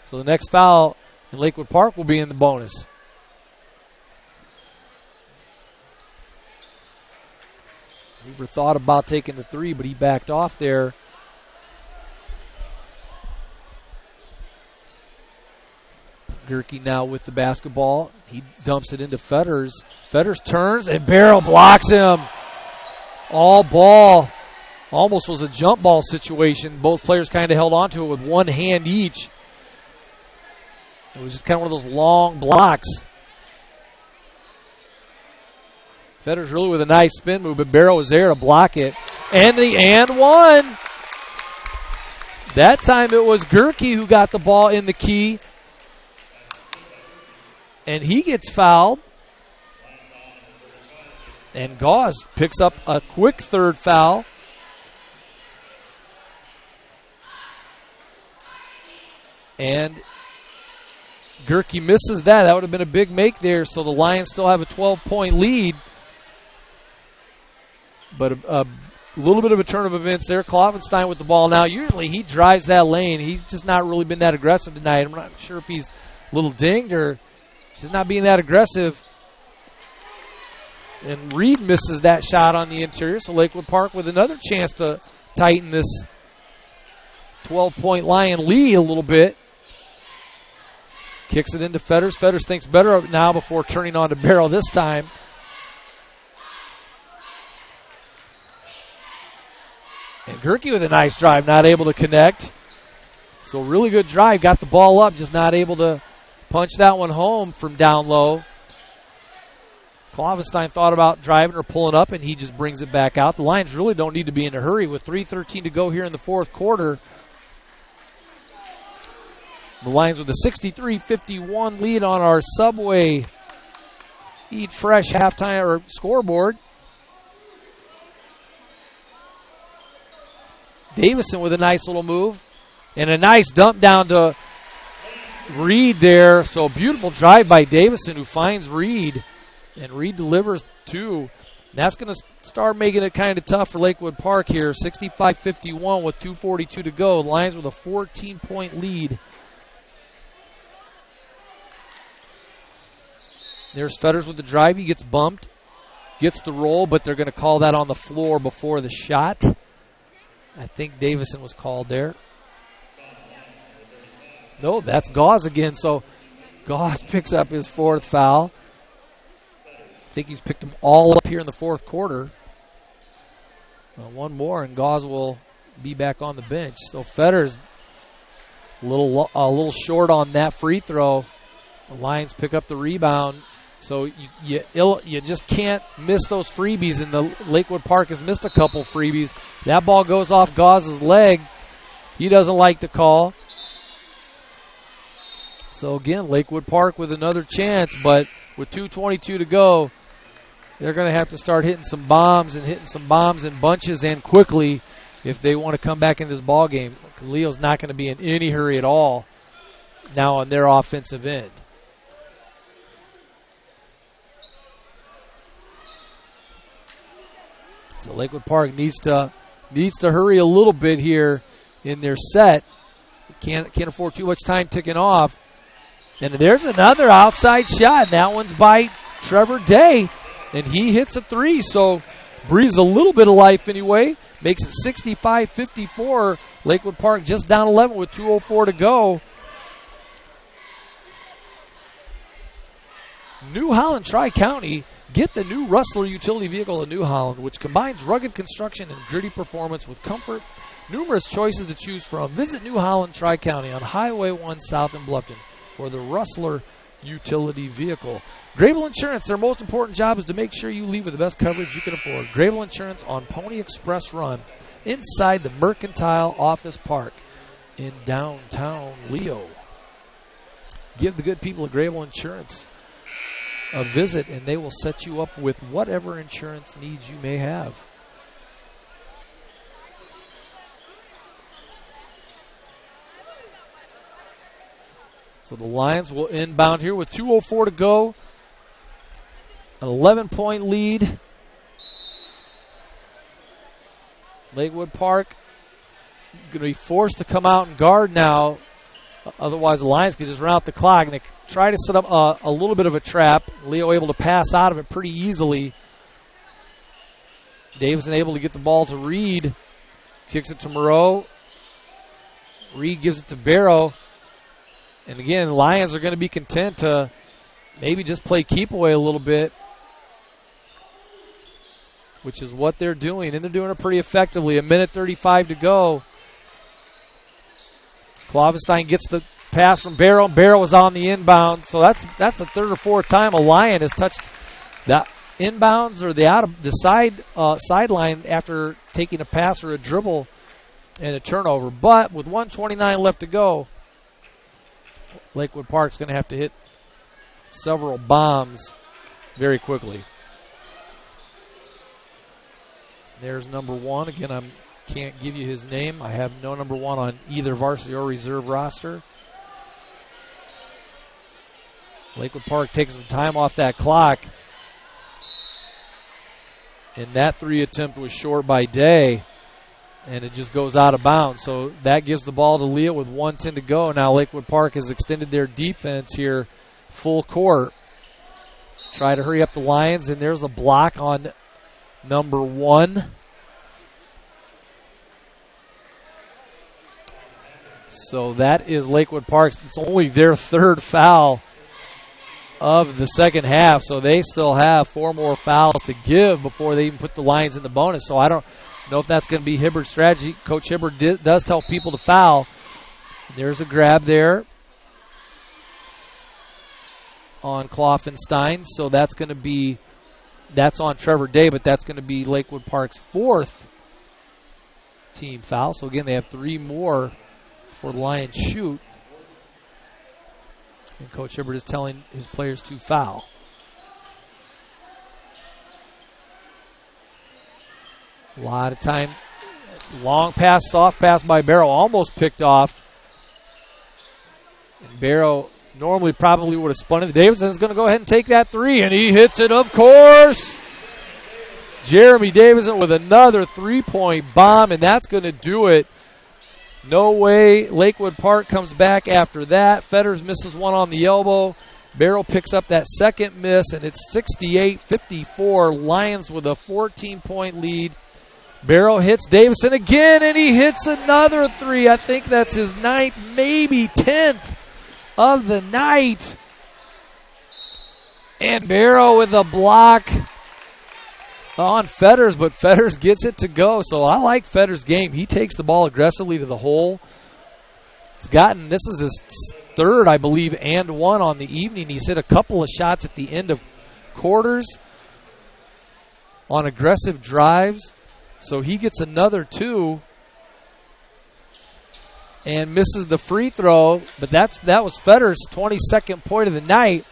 So the next foul in Lakewood Park will be in the bonus. Hoover thought about taking the 3, but he backed off there. Gerke now with the basketball. He dumps it into Fetters. Fetters turns, and Barrow blocks him. All ball. Almost was a jump ball situation. Both players kind of held on to it with one hand each. It was just kind of one of those long blocks. Fetters really with a nice spin move, but Barrow was there to block it. And the and one. That time it was Gerke who got the ball in the key. And he gets fouled. And Gauze picks up a quick third foul. And Gerke misses that. That would have been a big make there, so the Lions still have a 12-point lead. But a little bit of a turn of events there. Klovenstein with the ball now. Usually he drives that lane. He's just not really been that aggressive tonight. I'm not sure if he's a little dinged or just not being that aggressive. And Reed misses that shot on the interior, so Lakewood Park with another chance to tighten this 12-point Lion lead a little bit. Kicks it into Fetters. Fetters thinks better of it now before turning on to Barrow this time. And Gerke with a nice drive, not able to connect. So really good drive, got the ball up, just not able to punch that one home from down low. Klovenstein thought about driving or pulling up, and he just brings it back out. The Lions really don't need to be in a hurry with 3:13 to go here in the fourth quarter. The Lions with a 63-51 lead on our Subway Eat Fresh halftime or scoreboard. Davison with a nice little move and a nice dump down to Reed there. So beautiful drive by Davison, who finds Reed, and Reed delivers 2. And that's going to start making it kind of tough for Lakewood Park here. 65-51 with 2:42 to go. The Lions with a 14-point lead. There's Fetters with the drive. He gets bumped, gets the roll, but they're going to call that on the floor before the shot. I think Davison was called there. No, that's Gauze again. So Gauze picks up his 4th foul. I think he's picked them all up here in the fourth quarter. One more, and Gauze will be back on the bench. So Fetters A little short on that free throw. The Lions pick up the rebound. So you just can't miss those freebies, and the Lakewood Park has missed a couple freebies. That ball goes off Gauze's leg. He doesn't like the call. So again, Lakewood Park with another chance, but with 2:22 to go, they're going to have to start hitting some bombs in bunches and quickly if they want to come back in this ball game. Leo's not going to be in any hurry at all now on their offensive end. So Lakewood Park needs to hurry a little bit here in their set. Can't afford too much time ticking off. And there's another outside shot. That one's by Trevor Day, and he hits a three. So breathes a little bit of life anyway. Makes it 65-54. Lakewood Park just down 11 with 2:04 to go. New Holland Tri-County. Get the new Rustler utility vehicle in New Holland, which combines rugged construction and gritty performance with comfort. Numerous choices to choose from. Visit New Holland Tri-County on Highway 1 South in Bluffton for the Rustler utility vehicle. Grable Insurance, their most important job is to make sure you leave with the best coverage you can afford. Grable Insurance on Pony Express Run inside the Mercantile Office Park in downtown Leo. Give the good people at Grable Insurance a visit, and they will set you up with whatever insurance needs you may have. So the Lions will inbound here with 2:04 to go. An 11-point lead. Lakewood Park going to be forced to come out and guard now. Otherwise, the Lions could just run out the clock, and they try to set up a little bit of a trap. Leo able to pass out of it pretty easily. Davison able to get the ball to Reed. Kicks it to Moreau. Reed gives it to Barrow. And again, the Lions are going to be content to maybe just play keep away a little bit, which is what they're doing. And they're doing it pretty effectively. 1:35 to go. Klovenstein gets the pass from Barrow. Barrow was on the inbound. So that's the third or fourth time a Lion has touched that inbounds or the out of the sideline after taking a pass or a dribble and a turnover. But with 1:29 left to go, Lakewood Park's going to have to hit several bombs very quickly. There's number one. Again, I can't give you his name. I have no number one on either varsity or reserve roster. Lakewood Park takes some time off that clock. And that three attempt was short by Day. And it just goes out of bounds. So that gives the ball to Leo with 1:10 to go. Now Lakewood Park has extended their defense here full court. Try to hurry up the Lions, and there's a block on number one. So that is Lakewood Park's. It's only their third foul of the second half. So they still have four more fouls to give before they even put the Lions in the bonus. So I don't know if that's going to be Hibbard's strategy. Coach Hibbard does tell people to foul. There's a grab there on Kloffenstein. So that's going to be, that's on Trevor Day, but that's going to be Lakewood Park's fourth team foul. So again, they have three more for the Lions shoot. And Coach Hibbard is telling his players to foul. A lot of time. Long pass, soft pass by Barrow. Almost picked off. And Barrow normally probably would have spun it. Davison's going to go ahead and take that three, and he hits it, of course. Jeremy Davison with another three-point bomb, and that's going to do it. No way. Lakewood Park comes back after that. Fetters misses one on the elbow. Barrow picks up that second miss, and it's 68-54. Lions with a 14-point lead. Barrow hits Davison again, and he hits another three. I think that's his ninth, maybe 10th of the night. And Barrow with a block on Fetters, but Fetters gets it to go. So I like Fetters' game. He takes the ball aggressively to the hole. this is his third, I believe, and one on the evening. He's hit a couple of shots at the end of quarters on aggressive drives. So he gets another 2 and misses the free throw. But that was Fetter's 22nd point of the night.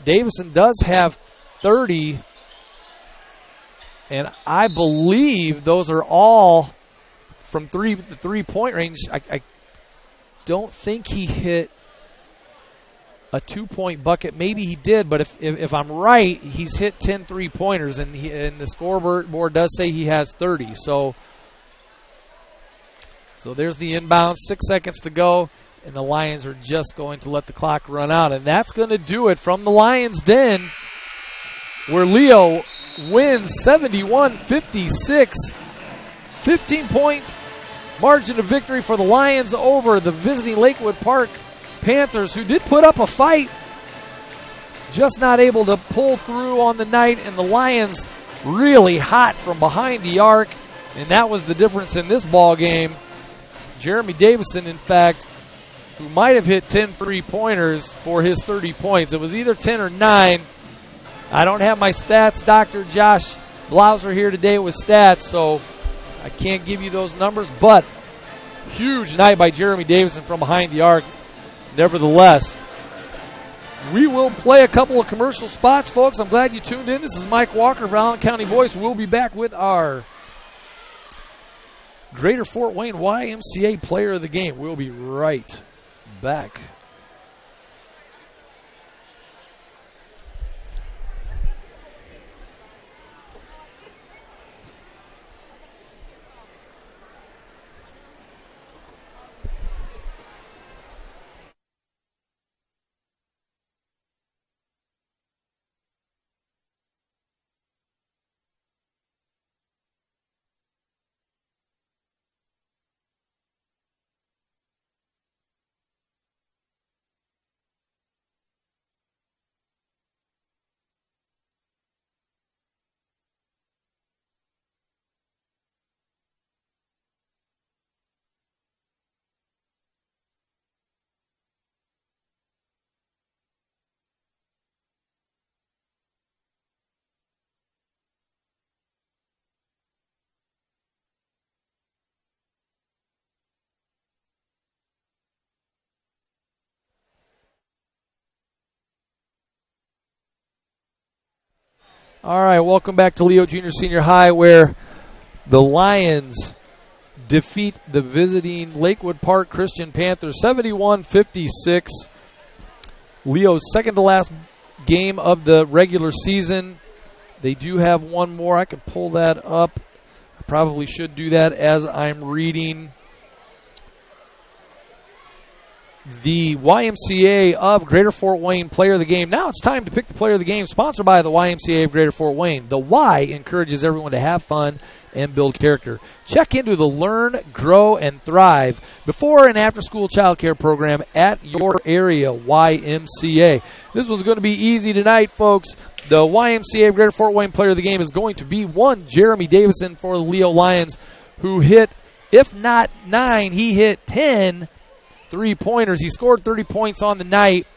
Davison does have 30. And I believe those are all from the three-point range. I don't think he hit a 2-point bucket. Maybe he did, but if I'm right, he's hit 10 3-pointers, and the scoreboard does say he has 30. So there's the inbound. 6 seconds to go, and the Lions are just going to let the clock run out. And that's going to do it from the Lions' Den, where Leo wins 71-56. 15-point margin of victory for the Lions over the visiting Lakewood Park Panthers, who did put up a fight, just not able to pull through on the night. And the Lions really hot from behind the arc, and that was the difference in this ball game. Jeremy Davison, in fact, who might have hit 10 3-pointers for his 30 points. It was either 10 or 9. I don't have my stats. Dr. Josh Blauser here today with stats, so I can't give you those numbers, but huge night by Jeremy Davison from behind the arc. Nevertheless, we will play a couple of commercial spots, folks. I'm glad you tuned in. This is Mike Walker of Allen County Voice. We'll be back with our Greater Fort Wayne YMCA Player of the Game. We'll be right back. All right, welcome back to Leo Junior Senior High, where the Lions defeat the visiting Lakewood Park Christian Panthers 71-56. Leo's second to last game of the regular season. They do have one more. I can pull that up. I probably should do that as I'm reading. The YMCA of Greater Fort Wayne Player of the Game. Now it's time to pick the Player of the Game, sponsored by the YMCA of Greater Fort Wayne. The Y encourages everyone to have fun and build character. Check into the Learn, Grow, and Thrive before and after school child care program at your area YMCA. This was going to be easy tonight, folks. The YMCA of Greater Fort Wayne Player of the Game is going to be one Jeremy Davison for the Leo Lions, who hit, if not 9, he hit 10 3-pointers. He scored 30 points on the night,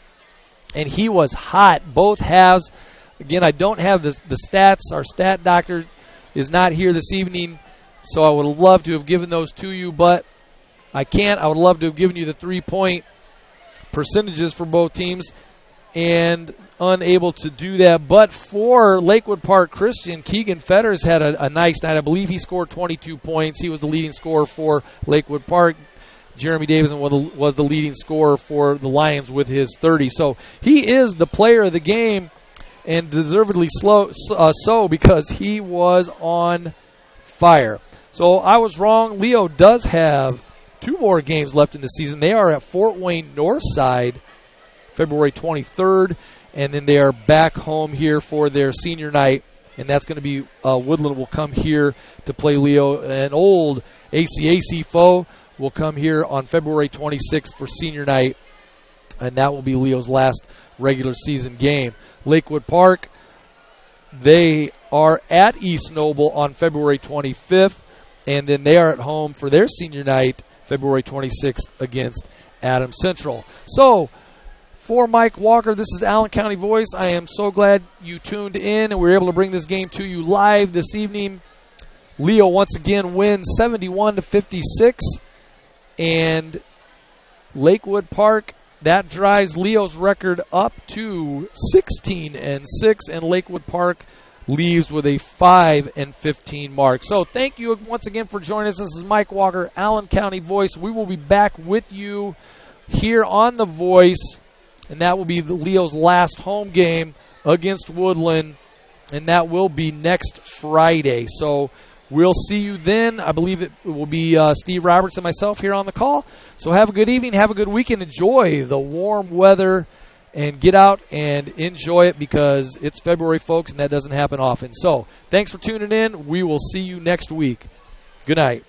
and he was hot. Both halves. Again, I don't have the stats. Our stat doctor is not here this evening, so I would love to have given those to you, but I can't. I would love to have given you the 3-point percentages for both teams, and unable to do that. But for Lakewood Park Christian, Keegan Fetters had a nice night. I believe he scored 22 points. He was the leading scorer for Lakewood Park. Jeremy Davison was the leading scorer for the Lions with his 30. So he is the player of the game, and deservedly so, because he was on fire. So I was wrong. Leo does have 2 more games left in the season. They are at Fort Wayne Northside February 23rd, and then they are back home here for their senior night, and that's going to be Woodland will come here to play Leo. An old ACAC foe will come here on February 26th for senior night, and that will be Leo's last regular season game. Lakewood Park, they are at East Noble on February 25th. And then they are at home for their senior night, February 26th, against Adams Central. So, for Mike Walker, this is Allen County Voice. I am so glad you tuned in and we were able to bring this game to you live this evening. Leo once again wins 71-56. And Lakewood Park, that drives Leo's record up to 16-6. And Lakewood Park leaves with a 5-15 mark. So thank you once again for joining us. This is Mike Walker, Allen County Voice. We will be back with you here on The Voice, and that will be the Leo's last home game against Woodland, and that will be next Friday. So we'll see you then. I believe it will be Steve Roberts and myself here on the call. So have a good evening. Have a good weekend. Enjoy the warm weather and get out and enjoy it because it's February, folks, and that doesn't happen often. So thanks for tuning in. We will see you next week. Good night.